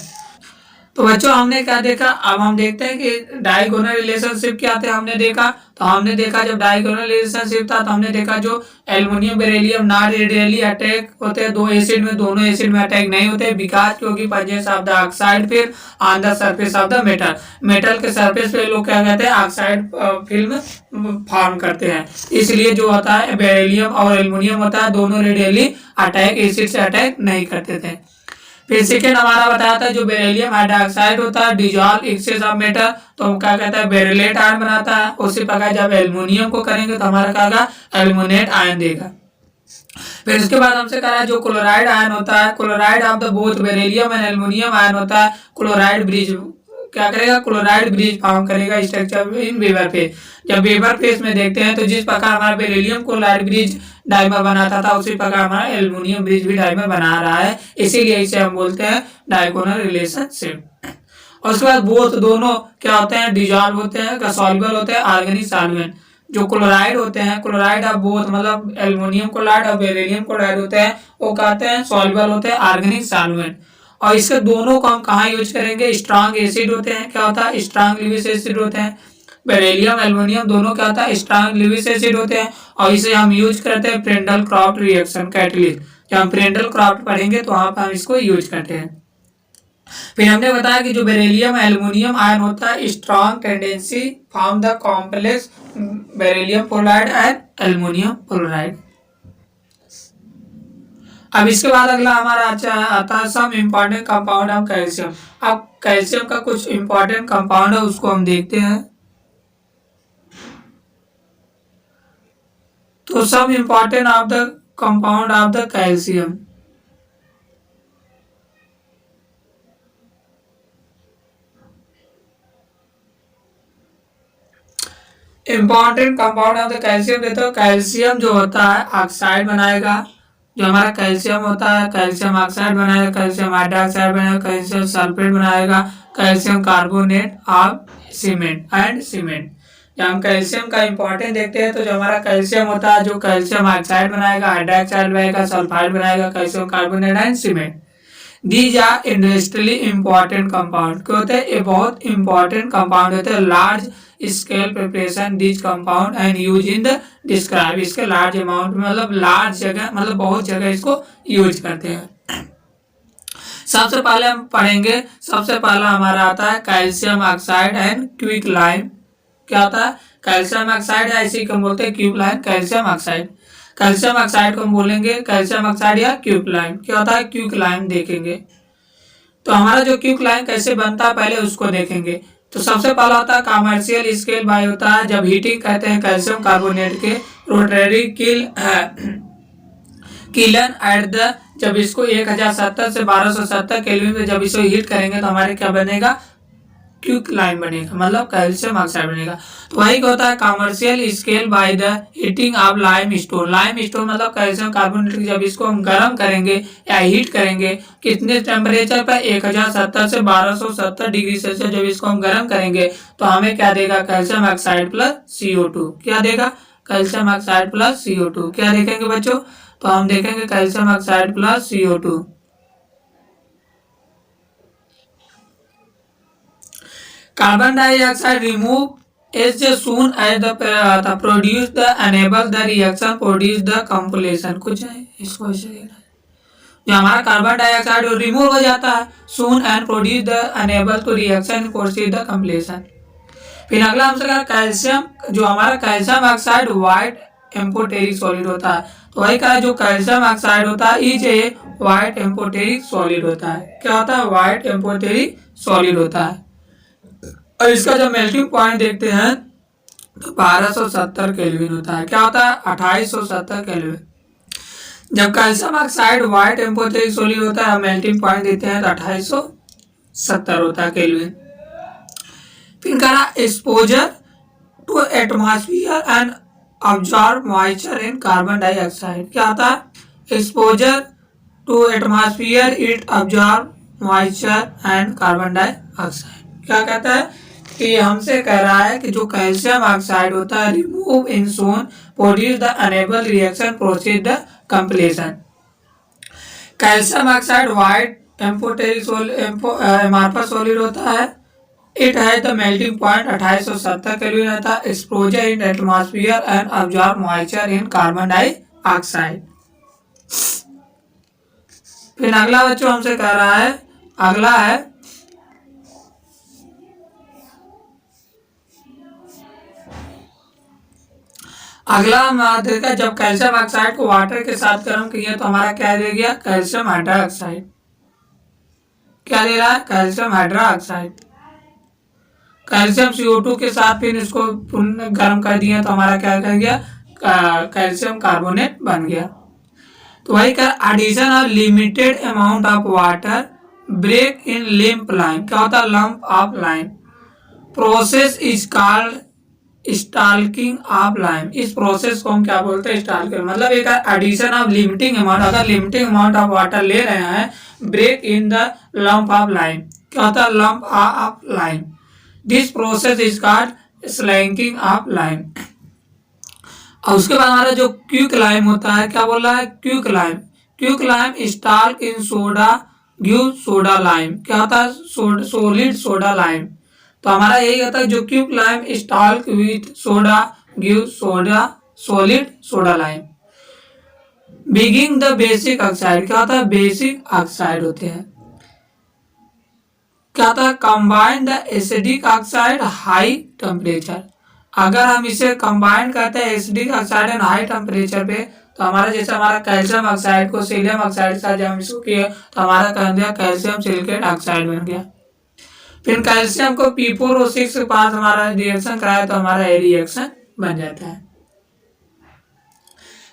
तो बच्चों हमने क्या देखा, अब हम देखते हैं कि डायगोनल रिलेशनशिप क्या थे। हमने देखा तो हमने देखा जब डायगोनल रिलेशनशिप था तो हमने देखा जो aluminium beryllium not radially attack होते हैं दो एसिड में, दोनों एसिड में अटैक नहीं होते बिकॉज क्योंकि प्रेजेंस ऑफ द ऑक्साइड फिर on the surface of the metal, metal के सरफेस पे लोग क्या कहते हैं ऑक्साइड फिल्म फॉर्म करते हैं, इसलिए जो होता है बेरिलियम और एल्युमिनियम होता है दोनों रेडियली अटैक एसिड से अटैक नहीं करते थे। फिर सेकेंड हमारा बताया था जो बेरिलियम हाइड्रोक्साइड होता है डिजॉल्व एक्सेस ऑफ मेटल तो हम क्या कहता है बेरिलेट आयन बनाता है, उसी प्रकार जब एल्युमिनियम को करेंगे तो हमारा क्या होगा एल्युमिनेट आयन देगा। फिर उसके बाद हमसे कहा है जो क्लोराइड आयन होता है, chloride of the both beryllium and aluminium ion होता है, क्लोराइड ब्रिज क्या करेगा, क्लोराइड ब्रिज फॉर्म करेगा स्ट्रक्चर इन वेबर फेज। जब वेबर फेज में देखते हैं तो जिस प्रकार हमारा बेरिलियम क्लोराइड ब्रिज डायमर बनाता था उसी प्रकार हमारा एल्युमिनियम ब्रिज भी डायमर बना रहा है, इसीलिए इसे हम बोलते हैं डायगोनल रिलेशनशिप। और उसके बाद बोथ दोनों क्या होते हैं डिजॉल्व होते हैं, सॉल्युबल होते हैं ऑर्गेनिक सॉल्वेंट। जो क्लोराइड होते हैं, क्लोराइड ऑफ बोथ मतलब एल्युमिनियम क्लोराइड और बेरिलियम क्लोराइड होते हैं वो कहते हैं सॉल्युबल होते हैं ऑर्गेनिक सॉल्वेंट। और इसके दोनों को हम कहाँ यूज करेंगे, स्ट्रांग एसिड होते हैं, क्या होता है स्ट्रांग लिविस एसिड होते हैं, बेरिलियम एल्युमिनियम दोनों क्या होता है स्ट्रांग लिविस एसिड होते हैं और इसे हम यूज करते हैं फ्रेंडल क्रॉफ्ट रिएक्शन कैटलिस्ट। जब हम फ्रेंडल क्रॉफ्ट पढ़ेंगे तो वहां पर हम इसको यूज करते हैं। फिर हमने बताया कि जो बेरिलियम एल्युमिनियम आयन होता है strong tendency form the complex beryllium chloride and aluminium chloride. अब इसके बाद अगला हमारा आता है some important compound of calcium. अब कैल्शियम का कुछ इम्पोर्टेंट कंपाउंड है उसको हम देखते हैं। तो some important of the compound of the calcium, important compound of the calcium देते हो। कैल्शियम जो होता है ऑक्साइड बनाएगा, जो हमारा कैल्शियम होता है कैल्शियम ऑक्साइड बनाएगा, कैल्शियम हाइड्रोक्साइड बनाएगा, कैल्शियम सल्फेट बनाएगा, calcium carbonate of cement and cement. जब हम कैल्शियम का इंपॉर्टेंट देखते हैं तो जो हमारा कैल्शियम होता है जो कैल्शियम ऑक्साइड बनाएगा, हाइड्रोक्साइड बनाएगा, सल्फाइड बनाएगा, calcium carbonate and cement. These are industrially important compound क्या होते हैं, ये बहुत इंपॉर्टेंट कंपाउंड होते हैं। Large scale preparation this compound and use in the describe, इसके लार्ज अमाउंट में मतलब लार्ज जगह मतलब बहुत जगह इसको यूज करते हैं। सबसे पहले हम पढ़ेंगे, सबसे पहला हमारा आता है calcium oxide and quick lime. क्या होता है कैल्शियम ऑक्साइड है, इसी को हम बोलते हैं quick lime calcium oxide. Calcium oxide को हम बोलेंगे कैल्शियम ऑक्साइड या क्विक लाइम। क्या होता है क्विक लाइम देखेंगे। तो हमारा जो क्विक लाइम कैसे बनता है पहले उसको देखेंगे। तो सबसे पहला होता है कमर्शियल स्केल बाय होता है जब हीटिंग कहते हैं कैल्शियम कार्बोनेट के रोटरी किलन एट द, जब इसको 1070 से 1270 केल्विन में जब इसको हीट करेंगे तो हमारे क्या बनेगा क्विक लाइम बनेगा मतलब कैल्शियम ऑक्साइड बनेगा। तो वही होता है commercial scale by the heating of lime stone. Lime stone मतलब कैल्शियम कार्बोनेट जब इसको हम गर्म करेंगे या हीट करेंगे कितने टेम्परेचर पर 1070 से 1270 डिग्री सेल्सियस जब इसको हम गर्म करेंगे तो हमें क्या देगा कैल्शियम ऑक्साइड प्लस CO2। क्या देगा कैल्शियम ऑक्साइड प्लस CO2। क्या देखेंगे बच्चों, तो हम देखेंगे calcium oxide plus CO2। Carbon dioxide remove as soon as the produce the enable the reaction produce the completion। कुछ है इसको ऐसे देखना है, जो हमारा कार्बन डाइऑक्साइड रिमूव हो जाता है soon and produce the enable to reaction proceed the completion। फिर अगला हमसे कहा कैल्शियम, जो हमारा calcium oxide white amphoteric solid होता है। तो वही कहा जो कैल्शियम ऑक्साइड होता है is a white amphoteric solid होता है। क्या होता है व्हाइट एम्फोटेरिक सॉलिड होता है। और इसका जब मेल्टिंग पॉइंट देखते हैं तो 1270 केल्विन होता है। क्या होता है 2870 केल्विन। जब calcium oxide white amphoteric solid होता है मेल्टिंग पॉइंट देते हैं तो 2870 होता है केल्विन। फिर कहा exposure to atmosphere and observe moisture in carbon dioxide. क्या होता है exposure to atmosphere it observe moisture and carbon dioxide. क्या कहता है कि हमसे कह रहा है कि जो कैल्शियम ऑक्साइड होता है remove in soon produce the enable reaction proceed the completion. Calcium oxide white amorphous solid होता है। It has the melting point 2870 kelvin रहता है। Exposure in atmosphere and absorb moisture in carbon dioxide. फिर अगला बच्चों हमसे कह रहा है, अगला है अगला हमारा देखा जब कैल्शियम ऑक्साइड को वाटर के साथ गर्म किया तो हमारा क्या दे गया, कैल्शियम हाइड्रोक्साइड। क्या दे रहा है, कैल्शियम हाइड्रोक्साइड। कैल्शियम CO2 के साथ फिर इसको गर्म कर दिया तो हमारा क्या कर गया, कैल्शियम कार्बोनेट बन गया। तो वही कर addition of limited amount of water break in lump lime. क्या होता है, lump of lime. Process is called slaking of lime. इस प्रोसेस को हम क्या बोलते हैं, स्टाल्किंग। मतलब एक एडिशन ऑफ लिमिटिंग अमाउंट, अगर लिमिटिंग अमाउंट ऑफ वाटर ले रहे हैं, break in the lump of lime. क्या होता है, lump of lime. This process is called slaking of lime. और उसके बाद हमारा जो क्विक लाइम होता है, क्या बोल रहा है, quick lime. Quick lime stalk इन सोडा गिव सोडा लाइम। क्या होता है, सोलिड सोडा लाइम। तो हमारा यही होता है जो quick lime slaked with soda give soda solid soda lime. Being the basic oxide. क्या होता है, बेसिक ऑक्साइड होते हैं। क्या होता है, combine the acidic oxide high temperature. अगर हम इसे कंबाइन करते हैं acidic oxide and high temperature पे तो हमारा जैसे हमारा कैल्शियम ऑक्साइड को सीलियम ऑक्साइड के साथ जब हम इसको किए तो हमारा कह दिया कैल्शियम सिलिकेट ऑक्साइड बन गया। फिर कैल्शियम को P4O6 के पास हमारा रिएक्शन कराया तो हमारा ये रिएक्शन बन जाता है।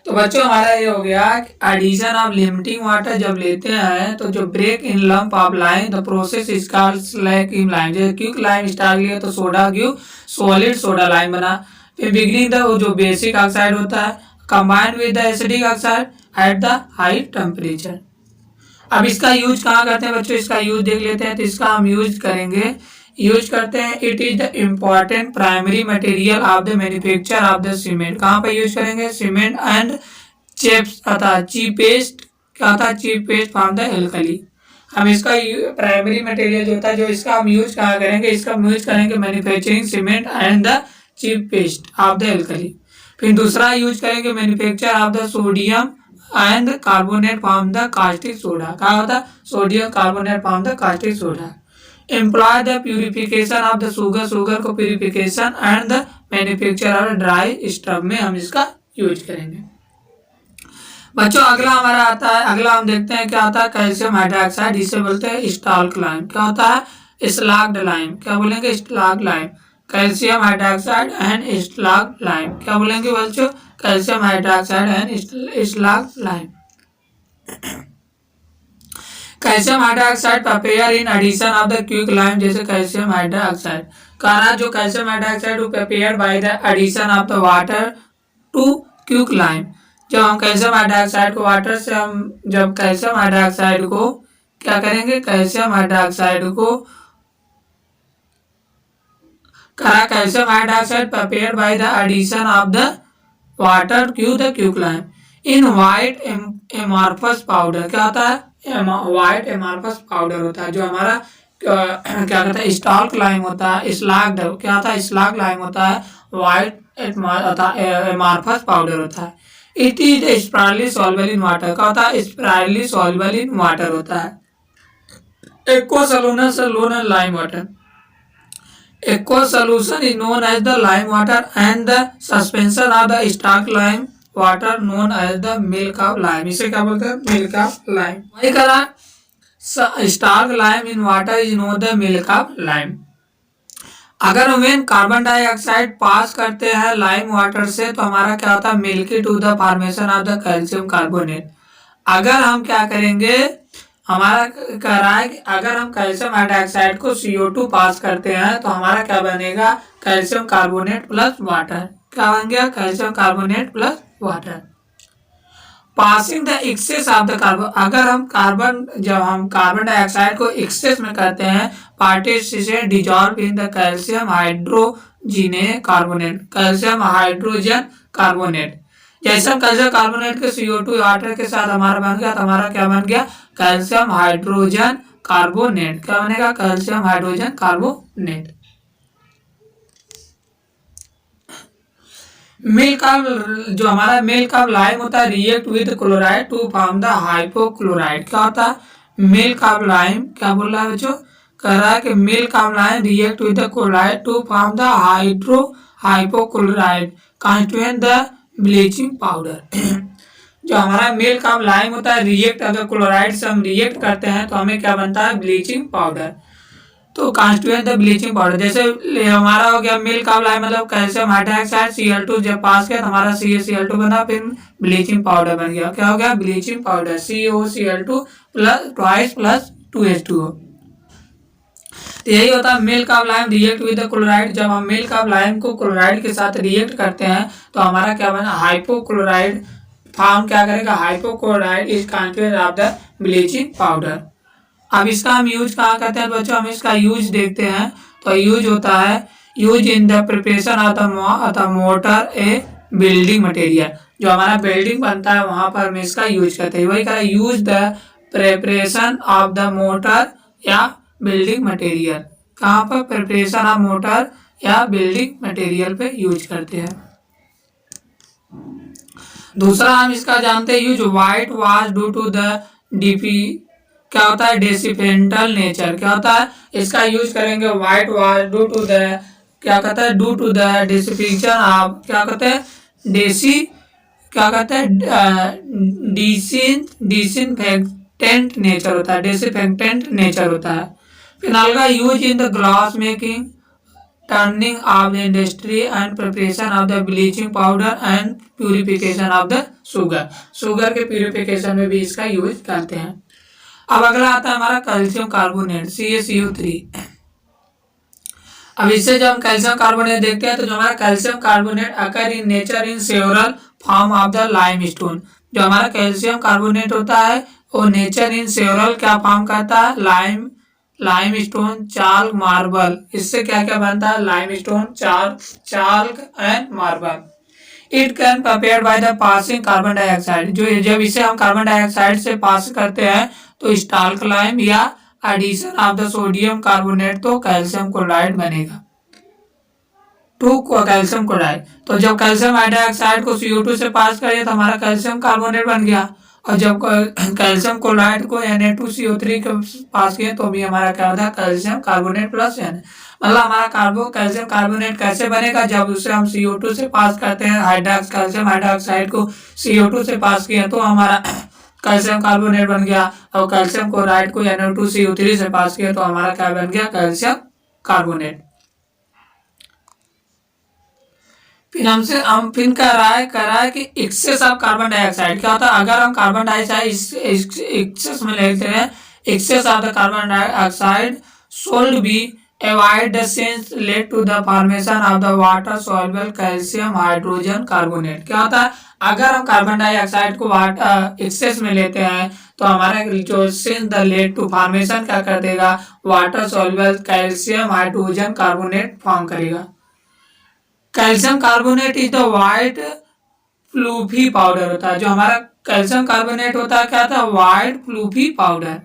तो बच्चों हमारा ये हो गया एडिशन ऑफ लिमिटिंग वाटर जब लेते हैं तो जो break in lump of lime the process is called slaking lime. जैसे क्विक लाइम स्टार्ट लिया तो soda give solid soda lime बना। फिर बिगनिंग द जो बेसिक ऑक्साइड होता है combined with the acidic oxide at the high temperature. अब इसका यूज कहाँ करते हैं बच्चों, इसका यूज देख लेते हैं। तो इसका हम यूज करेंगे, यूज करते हैं it is the important primary material of the manufacture of the cement. कहाँ पर यूज करेंगे, सीमेंट एंड चिप्स अथा चीपेस्ट। क्या होता है, चीपेस्ट फ्रॉम द एल्कली। हम इसका प्राइमरी मटेरियल जो होता है जो इसका हम यूज कहाँ करेंगे, इसका हम यूज करेंगे manufacturing cement and the cheapest of the alkali. फिर दूसरा यूज करेंगे manufacture of the sodium and carbonate from the caustic soda. क्या होता है, sodium carbonate from the caustic soda. Employ the purification of the sugar, sugar को purification and the manufacture of dry stuff में हम इसका यूज करेंगे। बच्चों अगला हमारा आता है, अगला हम देखते हैं क्या आता है, कैल्शियम हाइड्रोक्साइड। इसे बोलते हैं स्टाल्क लाइम। क्या होता है, स्लाग्ड लाइम। क्या बोलेंगे, slaked lime. Calcium hydroxide and slaked lime. क्या बोलेंगे बच्चों, calcium hydroxide and slaked lime. Calcium hydroxide prepare in addition of the quick lime. जैसे कैल्शियम हाइड्रोक्साइड कहा जो calcium hydroxide prepare by the addition of the water to quick lime. जब हम कैल्शियम हाइड्रोक्साइड को वाटर से हम जब कैल्शियम हाइड्रोक्साइड को क्या करेंगे, कैल्शियम हाइड्रोक्साइड को करा calcium hydroxide prepare by the addition of the water to the quick lime in white amorphous powder. क्या होता है, व्हाइट एमार्फस पाउडर होता है जो हमारा क्या कहता है, स्टाल्क लाइम होता है। स्लाग्ड क्या होता है, स्लाग लाइम होता है। व्हाइट एमार्फस पाउडर होता है। It is sparingly soluble in water. क्या होता है, स्पायरली सॉल्युबल इन वाटर होता है। Aqua solution lime water. Aqua solution is known as the lime water and the suspension of the slaked lime water known as the milk of lime. इसे क्या बोलते हैं, मिल्क ऑफ लाइम। वही करा slaked lime in water is known the milk of lime. अगर हम कार्बन डाइऑक्साइड पास करते हैं लाइम वाटर से तो हमारा क्या होता है, milky to the formation of the calcium carbonate. अगर हम क्या करेंगे, हमारा कह रहा है कि अगर हम कैल्शियम हाइड्रोक्साइड को CO2 पास करते हैं तो हमारा क्या बनेगा, कैल्शियम कार्बोनेट प्लस वाटर। क्या बन गया, calcium carbonate plus water. Passing the excess of the carbon, अगर हम जब हम कार्बन डाइऑक्साइड को एक्सेस में करते हैं, participate dissolve in the calcium hydrogen carbonate, calcium hydrogen carbonate. जैसे हम कैल्शियम कार्बोनेट के CO2 वाटर के साथ हमारा बन गया, तो हमारा क्या बन गया, कैल्शियम हाइड्रोजन कार्बोनेट। क्या बनेगा, calcium hydrogen carbonate. Milk of, जो हमारा मिल्क ऑफ लाइम होता है, react with chloride to form the hypochlorite. क्या होता है, मिल्क ऑफ लाइम, क्या बोल रहा है बच्चों, कह रहा है कि milk of lime react with the chloride to form the hypochlorite constituent the bleaching powder. जो हमारा मिल्क ऑफ लाइम होता है, रिएक्ट अगर क्लोराइड से हम रिएक्ट करते हैं तो हमें क्या बनता है, ब्लीचिंग पाउडर। तो कॉन्स्टिट्यूएंट द ब्लीचिंग पाउडर, जैसे हमारा हो गया मिल्क ऑफ लाइम मतलब कैल्शियम हाइड्रोक्साइड Cl2 जब पास किया तो हमारा CaCl2 बना, फिर ब्लीचिंग पाउडर बन गया। क्या हो गया, bleaching powder, COCl2 plus twice plus 2H2O। तो यही होता है milk of lime react with the chloride. जब हम मिल्क ऑफ लाइम को क्लोराइड के साथ रिएक्ट करते हैं तो हमारा क्या बना, हाइपोक्लोराइड फॉर्म क्या करेगा, hypochlorite is constituent of the bleaching powder. अब इसका हम यूज कहाँ करते हैं बच्चों, हम इसका यूज देखते हैं। तो यूज होता है, use in the preparation of the motor A building material. जो हमारा बिल्डिंग बनता है वहां पर हम इसका यूज करते हैं। वही कहा, use the preparation of the mortar या बिल्डिंग मटेरियल। कहाँ पर, प्रिपरेशन ऑफ मोटर या बिल्डिंग मटेरियल पे यूज करते हैं। दूसरा हम इसका जानते हैं use, white wash due to the DP, क्या होता है, डेसिपेंटल नेचर। क्या होता है, इसका यूज करेंगे, white wash due to the, क्या कहता है, due to the disinfection of, क्या कहते हैं, क्या कहते हैं, डिसइंफेक्टेंट नेचर होता है, डिसइंफेक्टेंट नेचर होता है। फिनाइल का use in the glass making, turning of the industry and preparation of the bleaching powder and purification of the sugar, sugar के प्यूरिफिकेशन में भी इसका यूज करते हैं। अब अगला आता है हमारा कैल्शियम कार्बोनेट, CaCO3। अब इससे जब हम कैल्शियम कार्बोनेट देखते हैं तो जो हमारा calcium carbonate occur in nature in several form of the limestone. जो हमारा कैल्शियम कार्बोनेट होता है वो नेचर इन सेवरल क्या फॉर्म करता है, लाइमस्टोन, चाल्क, मार्बल। इससे क्या क्या बनता है, limestone, chalk and marble. It can prepared by the passing carbon dioxide. जो जब इसे हम कार्बन डाइऑक्साइड से पास करते हैं तो स्टाल्क लाइम या addition of the sodium carbonate तो कैल्शियम क्लोराइड बनेगा, टू कैल्शियम क्लोराइड। तो जब कैल्शियम हाइड्रोक्साइड को CO2 से पास करिए तो हमारा कैल्शियम कार्बोनेट बन गया, और जब कैल्शियम क्लोराइड को Na2CO3 के पास किए तो भी हमारा क्या होता है, कैल्शियम कार्बोनेट प्लस N। मतलब हमारा कैल्शियम कार्बोनेट कैसे बनेगा, जब उसे हम CO2 से पास करते हैं, कैल्शियम हाइड्रोक्साइड को CO2 से पास किए तो हमारा कैल्शियम कार्बोनेट बन गया, और कैल्शियम क्लोराइड को Na2CO3 से पास किया तो हमारा क्या बन गया, कैल्शियम कार्बोनेट। फिर हमसे हम फिर कह रहा है कि एक्सेस ऑफ कार्बन डाइऑक्साइड क्या होता है, अगर हम कार्बन डाइऑक्साइड एक्सेस में लेते हैं, excess of the carbon dioxide should be avoid the since led to the formation of the water soluble calcium hydrogen carbonate। क्या होता है, अगर हम कार्बन डाइऑक्साइड को वाटर एक्सेस में लेते हैं तो हमारा जो since the led to formation क्या कर देगा, water soluble calcium hydrogen carbonate form करेगा। Calcium carbonate is the white fluffy powder होता है। जो हमारा कैल्शियम कार्बोनेट होता है क्या था, white fluffy powder.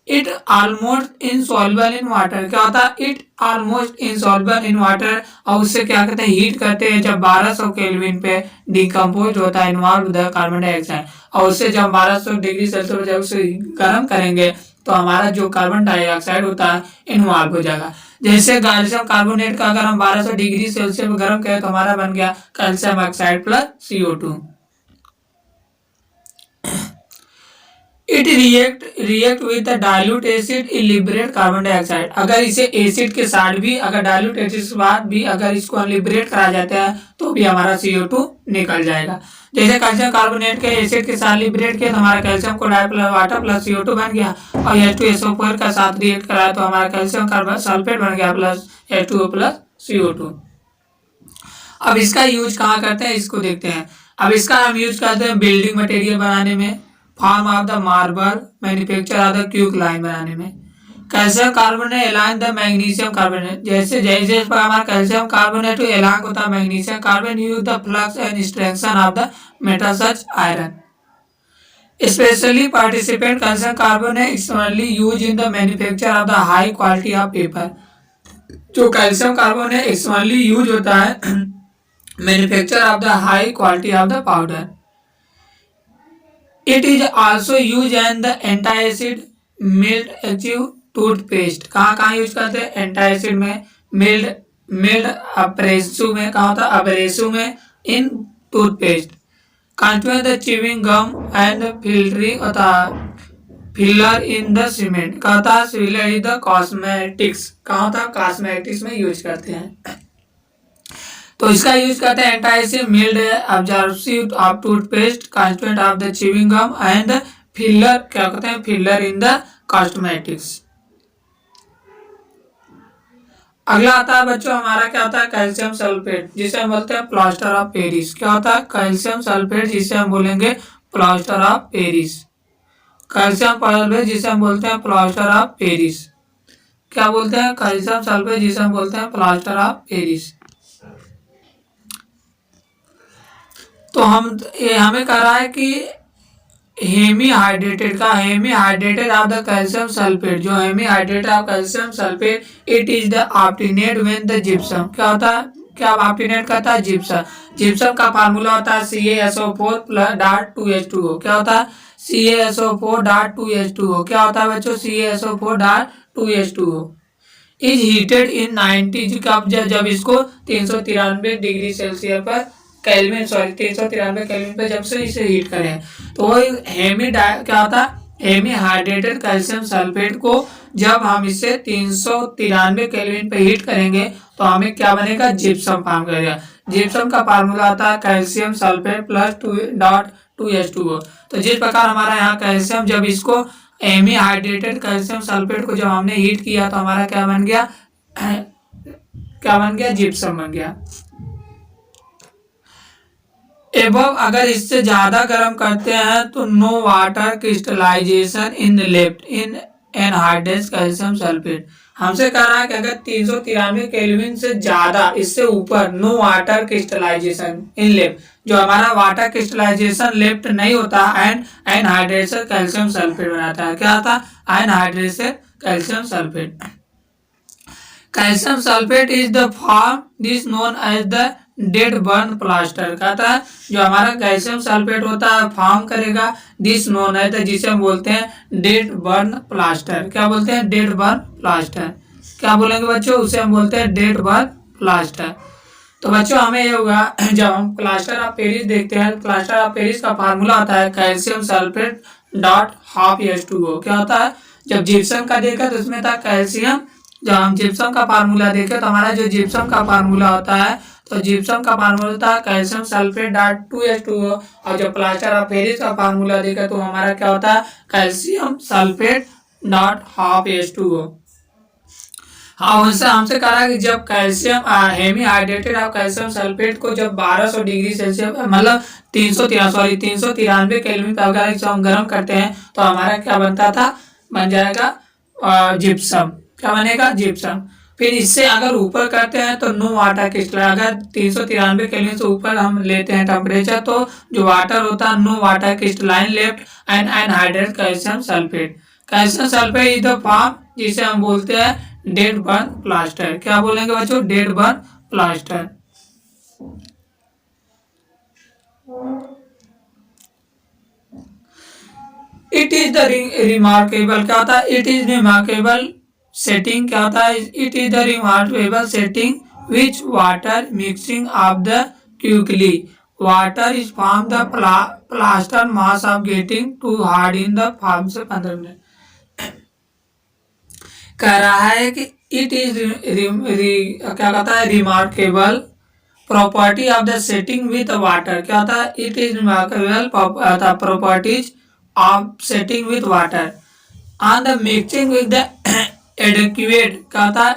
It almost insoluble in water. क्या होता है, it almost insoluble in water. और उससे क्या करते हैं, हीट करते हैं, जब 1200 केल्विन पे डिकम्पोज होता है इन्वॉल्व द कार्बन डाइऑक्साइड, और उससे जब 1200 डिग्री सेल्सियस जब उसे गर्म करेंगे तो हमारा जो कार्बन डाइऑक्साइड होता है इन्वॉल्व हो जाएगा। जैसे कैल्शियम कार्बोनेट का अगर हम 1200 डिग्री सेल्सियस में गर्म करें तो हमारा बन गया calcium oxide plus CO2। It react with the dilute acid in liberate carbon dioxide. अगर इसे एसिड के साथ भी, अगर डाइल्यूट एसिड के बाद भी अगर इसको हम लिबरेट करा जाते हैं तो भी हमारा CO2 निकल जाएगा। जैसे कैल्शियम कार्बोनेट के एसिड के साथ लिबरेट किया तो हमारा calcium chloride plus water plus CO2 बन गया, और H2SO4 का साथ रिएक्ट कराया तो हमारा कैल्शियम कार्बन सल्फेट बन गया प्लस H2O प्लस CO2। अब इसका यूज कहाँ करते हैं इसको देखते हैं। अब इसका हम यूज करते हैं बिल्डिंग मटेरियल बनाने में, form of the marble, manufacture of the quick line बनाने में। Calcium carbonate align the magnesium carbonate, जैसे जैसे इस पर हमारा कैल्शियम कार्बोनेट एलाइन होता है magnesium carbon, use the flux and strengthen of the metal such iron. Specially participant calcium carbonate externally use in the manufacture of the high quality of paper. जो कैल्शियम कार्बोनेट एक्सटर्नली यूज होता है manufacture of the high quality of the powder. It is also use in the antacid mild active toothpaste. कहाँ कहाँ यूज करते हैं? एंटासिड में, मिल्ड मिल्ड अब्रेसिव में, कहाँ होता है? अब्रेसिव में, in toothpaste. Contain the chewing gum and filtering होता फिलर इन द सीमेंट, कहता है फिलर इन द कॉस्मेटिक्स, कहाँ होता है? कॉस्मेटिक्स में यूज करते हैं। तो इसका यूज करते हैं antacid mild absorptive of toothpaste, constant of the chewing gum and filler, क्या कहते हैं? Filler in the cosmetics. अगला आता है बच्चों हमारा क्या होता है? कैल्शियम सल्फेट, जिसे हम बोलते हैं प्लास्टर ऑफ पेरिस। क्या होता है? कैल्शियम सल्फेट, जिसे हम बोलेंगे plaster of Paris. Calcium sulphate जिसे हम बोलते हैं प्लास्टर ऑफ पेरिस। क्या बोलते हैं? कैल्शियम सल्फेट जिसे हम बोलते हैं प्लास्टर ऑफ पेरिस। तो हमें कह रहा है कि hemi hydrated of the calcium sulphate, जो hemi hydrated of calcium sulphate, it is the obtained when the gypsum. क्या होता है? क्या ऑप्टिनेट करता है? जिप्सम। जिप्सम का फार्मूला होता है CaSO4.2H2O। क्या होता है? CaSO4.2H2O। क्या होता है बच्चों? CaSO4.2H2O is heated in 90 cup, जब इसको 393 डिग्री सेल्सियस पर केल्विन 393 केल्विन पे जब से इसे हीट करें, तो वो क्या होता है? हेमी हाइड्रेटेड कैल्शियम सल्फेट को जब हम इसे 393 केल्विन पे हीट करेंगे तो हमें क्या बनेगा? जिप्सम फॉर्म करेगा। जिप्सम का फार्मूला आता है कैल्शियम सल्फेट प्लस 2H2O। तो जिस प्रकार हमारा यहाँ कैल्शियम, जब इसको हेमी हाइड्रेटेड कैल्शियम सल्फेट को जब हमने हीट किया तो हमारा क्या बन गया? क्या बन गया? जिप्सम बन गया। एबव अगर इससे ज्यादा गर्म करते हैं तो no water crystallization in left in anhydrate calcium sulphate. हमसे कह रहा है कि अगर 393 केल्विन से ज्यादा, इससे ऊपर, no water crystallization in left, जो हमारा वाटर क्रिस्टलाइजेशन लेफ्ट नहीं होता, एनहाइड्रेशन कैल्शियम सल्फेट बनाता है। क्या आता है? Anhydration calcium sulphate. Calcium sulphate is the form this known as the dead burn plaster. कहता है जो हमारा कैल्शियम सल्फेट होता है फॉर्म करेगा दिस नोन है, तो जिसे हम बोलते हैं डेड बर्न प्लास्टर। क्या बोलते हैं? Dead burn plaster. क्या बोलेंगे बच्चों? उसे हम बोलते हैं डेड बर्न प्लास्टर। तो बच्चों हमें ये होगा, जब हम प्लास्टर ऑफ पेरिस देखते हैं, प्लास्टर ऑफ पेरिस का फार्मूला होता है calcium sulphate dot half H2O। क्या होता है? जब जिप्सम का देखा तो उसमें था कैल्शियम, जब हम जिप्सम का फार्मूला देखे तो हमारा जो जिप्सम का फार्मूला होता है, तो जिप्सम का फार्मूला होता है कैल्शियम सल्फेट डॉट 2H2O। और जब प्लास्टर ऑफ पेरिस का फार्मूला देखा तो हमारा क्या होता है? Calcium sulphate dot half H2O। हाँ, उनसे हमसे कहा कि जब calcium hemi hydrated of calcium sulphate को जब 1200 डिग्री सेल्सियस, मतलब 393 केल्विन पे अगर इसे हम गर्म करते हैं तो हमारा क्या बनता था? बन जाएगा जिप्सम। क्या बनेगा? जिप्सम। फिर इससे अगर ऊपर करते हैं तो नो वाटर क्रिस्टल, अगर 393 केल्विन से ऊपर हम लेते हैं टेम्परेचर, तो जो वाटर होता है no water crystalline left and anhydrate calcium sulphate. Calcium sulphate is the form जिसे हम बोलते हैं डेड बर्न प्लास्टर। क्या बोलेंगे बच्चों? Dead burn plaster. It is the remarkable, क्या होता है? It is remarkable setting. क्या होता है? It is the remarkable setting which water mixing of the quickly water is form the plaster mass of getting to hard in the form से 15 मिनट। कह रहा है कि इट इज क्या कहता है? Remarkable property of the setting with water. क्या होता है? It is remarkable properties of setting with water on the mixing with the adequate. क्या होता है?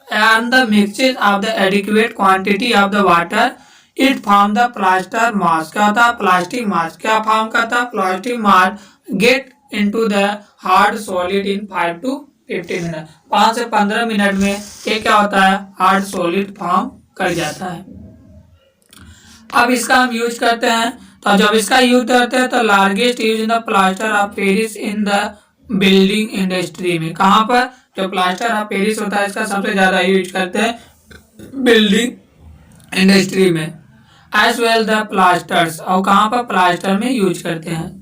and the mixture of the adequate quantity of the water it form the plaster mass. क्या होता है? Plastic mass. क्या फॉर्म करता है? Plastic mass get into the hard solid in 5 to 15 minute. 5 से 15 मिनट में ये क्या होता है? हार्ड सॉलिड फॉर्म कर जाता है। अब इसका हम यूज करते हैं, तो जब इसका यूज करते हैं तो largest use in the plaster of Paris in the building industry में। कहाँ पर? जो प्लास्टर ऑफ पेरिस होता है इसका सबसे ज्यादा यूज करते हैं बिल्डिंग इंडस्ट्री में। एज वेल द प्लास्टर्स, और कहाँ पर? प्लास्टर में यूज करते हैं।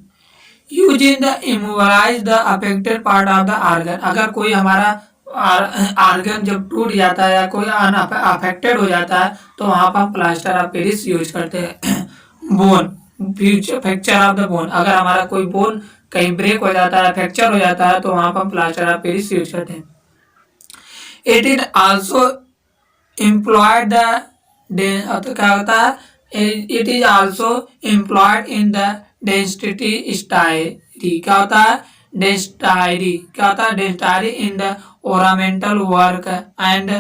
Use in the immobilize the affected part of the organ. अगर कोई हमारा आर्गन जब टूट जाता है या कोई अफेक्टेड हो जाता है तो वहां पर हम प्लास्टर ऑफ पेरिस यूज करते हैं। Bone, fracture of the bone, अगर हमारा कोई बोन कहीं ब्रेक हो जाता है, फ्रैक्चर हो जाता है, तो वहां पर हम प्लास्टर ऑफ पेरिस यूज करते हैं। It is also employed the, तो क्या होता है? It is also employed in the dentistry. क्या होता है? डेंस्टायरी। क्या होता है? Dentistry in the ornamental work and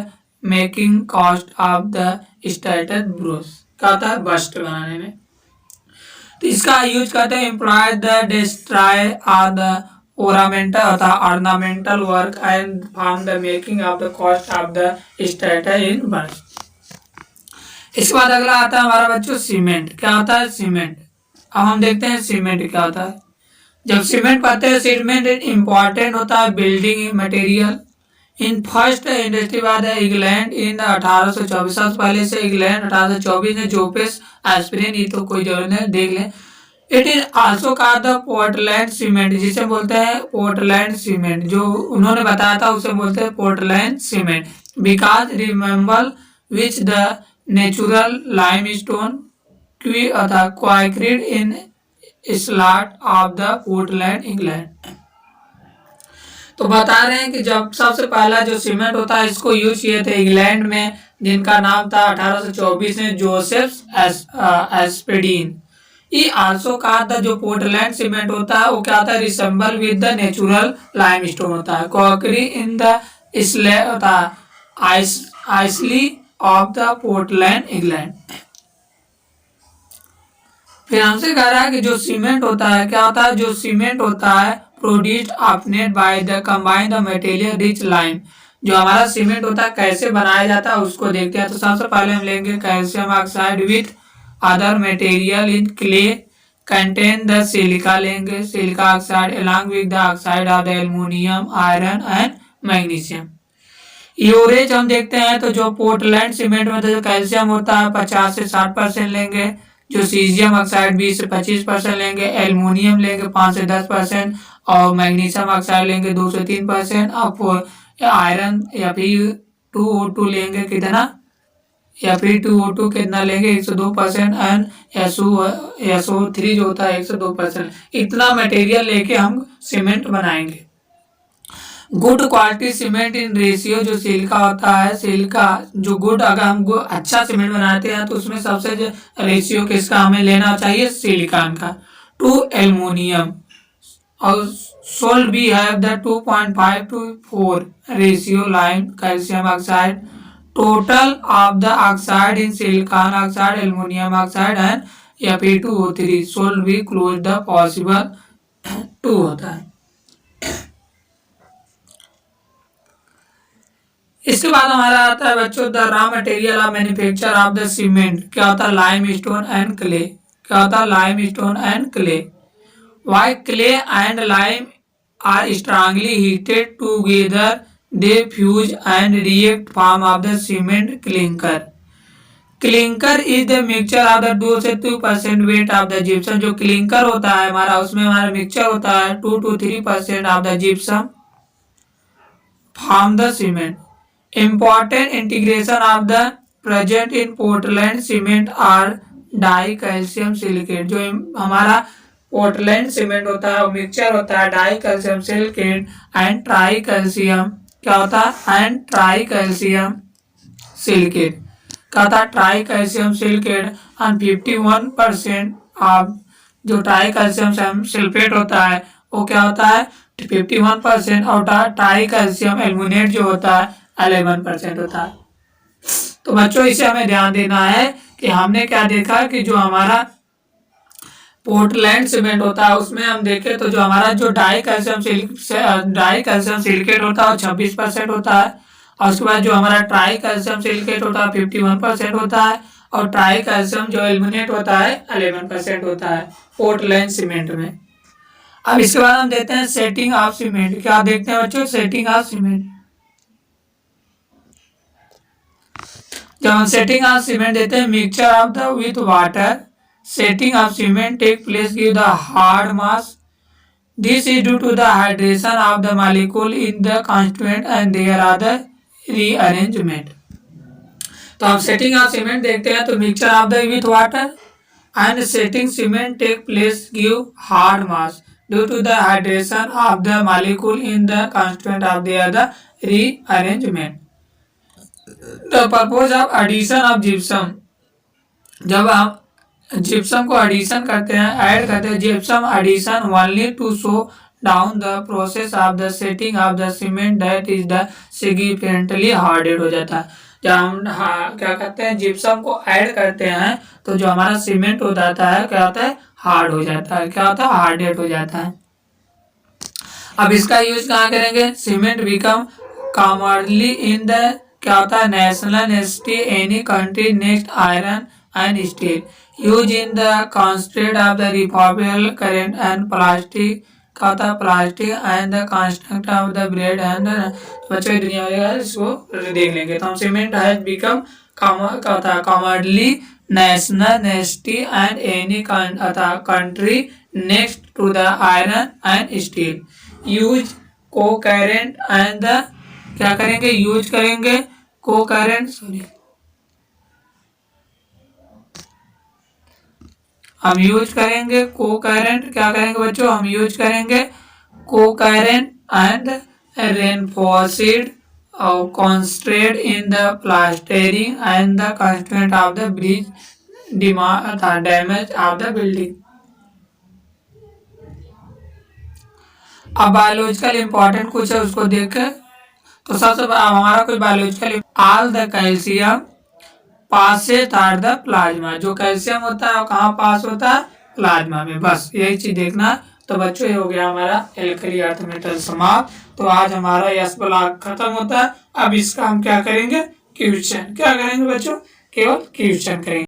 making casts of the statues busts. क्या होता है? बस्ट बनाने में। तो इसका यूज करते हैं employ the destroy of the ornamental अथवा ornamental work and form the making of the casts of the statues in bust. इसके बाद अगला आता है हमारा बच्चों सीमेंट। क्या होता है? सीमेंट। अब हम देखते हैं सीमेंट क्या होता है। जब सीमेंट पढ़ते हैं, सीमेंट इम्पॉर्टेंट होता है building material in first industry बाद है इंग्लैंड इन 1824। सबसे पहले से इंग्लैंड 1824 ने जोपेस एस्पिरिन, ये तो कोई जरूरत नहीं, देख लें। इट इज आल्सो कहा था पोर्टलैंड सीमेंट, जिसे बोलते हैं पोर्टलैंड सीमेंट। जो उन्होंने बताया था उसे बोलते हैं Portland cement, because remember which the natural limestone quarried in slot of the Portland England. तो बता रहे हैं कि जब सबसे पहला जो सीमेंट होता है इसको यूज किए थे इंग्लैंड में, जिनका नाम था 1824 में जोसेफ एस्पेडिन। ये आल्सो कहा था जो पोर्टलैंड सीमेंट होता है वो क्या होता है? Resemble with the natural limestone होता है, कॉकरी इन द स्लैब होता है, आइसली ऑफ द पोर्टलैंड इंग्लैंड। फिर हमसे कह रहा है कि जो सीमेंट होता है क्या होता है? जो सीमेंट होता है प्रोड्यूस्ड ऑफनेट by the combine the material rich lime. जो हमारा सीमेंट होता है कैसे बनाया जाता है उसको देखते हैं। तो सबसे पहले हम लेंगे calcium oxide with other material in clay contain the silica लेंगे, silica oxide along with the oxide of the aluminium, iron and magnesium. यूरेज हम देखते हैं तो जो पोर्टलैंड सीमेंट में जो कैल्शियम होता है 50 से 60% लेंगे, जो सीजियम ऑक्साइड 20 से 25% लेंगे, एल्युमिनियम लेंगे 5 से 10% और मैग्नीशियम ऑक्साइड लेंगे 2 से 3%। और आयरन या फिर 2O2 लेंगे कितना, या फिर 2O2 कितना लेंगे 102% एंड SO3 जो होता है 102%। इतना मटेरियल लेके हम सीमेंट बनाएंगे। Good quality cement in ratio, जो सिलिका होता है, सिलिका जो गुड, अगर हम अच्छा सीमेंट बनाते हैं तो उसमें सबसे रेशियो किसका हमें लेना चाहिए? सिलिकॉन का, टू एल्युमिनियम। और सोल्ड भी have the 2.5 to 4 ratio lime calcium oxide, total of the oxide in silicon oxide, aluminium oxide and Fe2O3 should भी क्लोज द पॉसिबल 2 होता है। इसके बाद हमारा आता है बच्चों the raw material of manufacture of the cement. क्या होता है? Lime stone and clay. क्या होता है? Lime stone and clay. Why clay and lime are strongly heated together they fuse and react form of the cement clinker. Clinker is the mixture of the 2 से 2% वेट ऑफ द जिप्सम। जो क्लिंकर होता है हमारा, उसमें हमारा मिक्सचर होता है 2 to 3% of the gypsum form the cement. Important integration of the present in Portland cement are die calcium silicate. जो हमारा पोर्टलैंड सीमेंट होता है वो मिक्सचर होता है die calcium silicate and try calcium. क्या होता है? And try calcium silicate. क्या होता है? Try calcium silicate and 51% of जो ट्राई कैल्शियम सल्फेट होता है वो क्या होता है? 51% और ट्राई कैल्शियम एल्युमिनेट जो होता है 11% होता है। तो बच्चों इसे हमें ध्यान देना है कि हमने क्या देखा कि जो हमारा पोर्टलैंड सीमेंट होता है उसमें हम देखें तो जो हमारा जो डाई कैल्शियम सिलिकेट होता है वो 26% होता है, और उसके बाद जो हमारा ट्राई कैल्शियम सिलिकेट होता है 51% होता है, और ट्राई कैल्शियम जो एल्यूमिनेट होता है 11% होता है पोर्टलैंड सीमेंट में। अब इसके बाद हम देखते हैं सेटिंग ऑफ सीमेंट। क्या देखते हैं बच्चों? Setting of cement. जब हम सेटिंग ऑफ सीमेंट देते हैं, mixture of the with water setting of cement take place give the hard mass. This is due to the hydration of the molecule in the constituent and their other rearrangement. तो हम setting of cement देखते हैं तो mixture of the with water and setting cement take place give hard mass due to the hydration of the molecule in the constituent of their other rearrangement. The purpose of addition of gypsum. जब हम जिप्सम को एडिशन करते हैं, ऐड करते हैं, gypsum addition only to slow down the process of the setting of the cement that is the significantly hardened हो जाता है। जब हम क्या करते हैं जिप्सम को ऐड करते हैं तो जो हमारा सीमेंट हो जाता है क्या होता है? हार्ड हो जाता है। क्या होता है? हार्डेड हो जाता है। अब इसका यूज कहाँ करेंगे? Cement become commonly in the क्या होता है? National necessity any country next iron and steel use in the constraint of the reformable current and plastic का होता है plastic and the construct of the bread and बच्चों दुनिया में इसको देख लेंगे। तो हम सीमेंट हैज बिकम का होता है commonly national necessity and any country next to the iron and steel use को करेंट एंड द क्या करेंगे? यूज करेंगे को करेंट हम यूज करेंगे को करेंट। क्या करेंगे बच्चों? हम यूज करेंगे को current and reinforced constraint in the plastering and the constraint of the bridge damage of the building. अब बायोलॉजिकल इंपॉर्टेंट कुछ है उसको देखें तो सबसे हमारा कोई biological all the calcium passes through the plasma. जो कैल्शियम होता है वो कहाँ पास होता है? प्लाज्मा में। बस यही चीज देखना। तो बच्चों ये हो गया हमारा एल्कली अर्थ मेटल समाप्त। तो आज हमारा यस ब्लॉक खत्म होता है। अब इसका हम क्या करेंगे? क्वेश्चन। क्या करेंगे बच्चों? केवल क्वेश्चन करेंगे।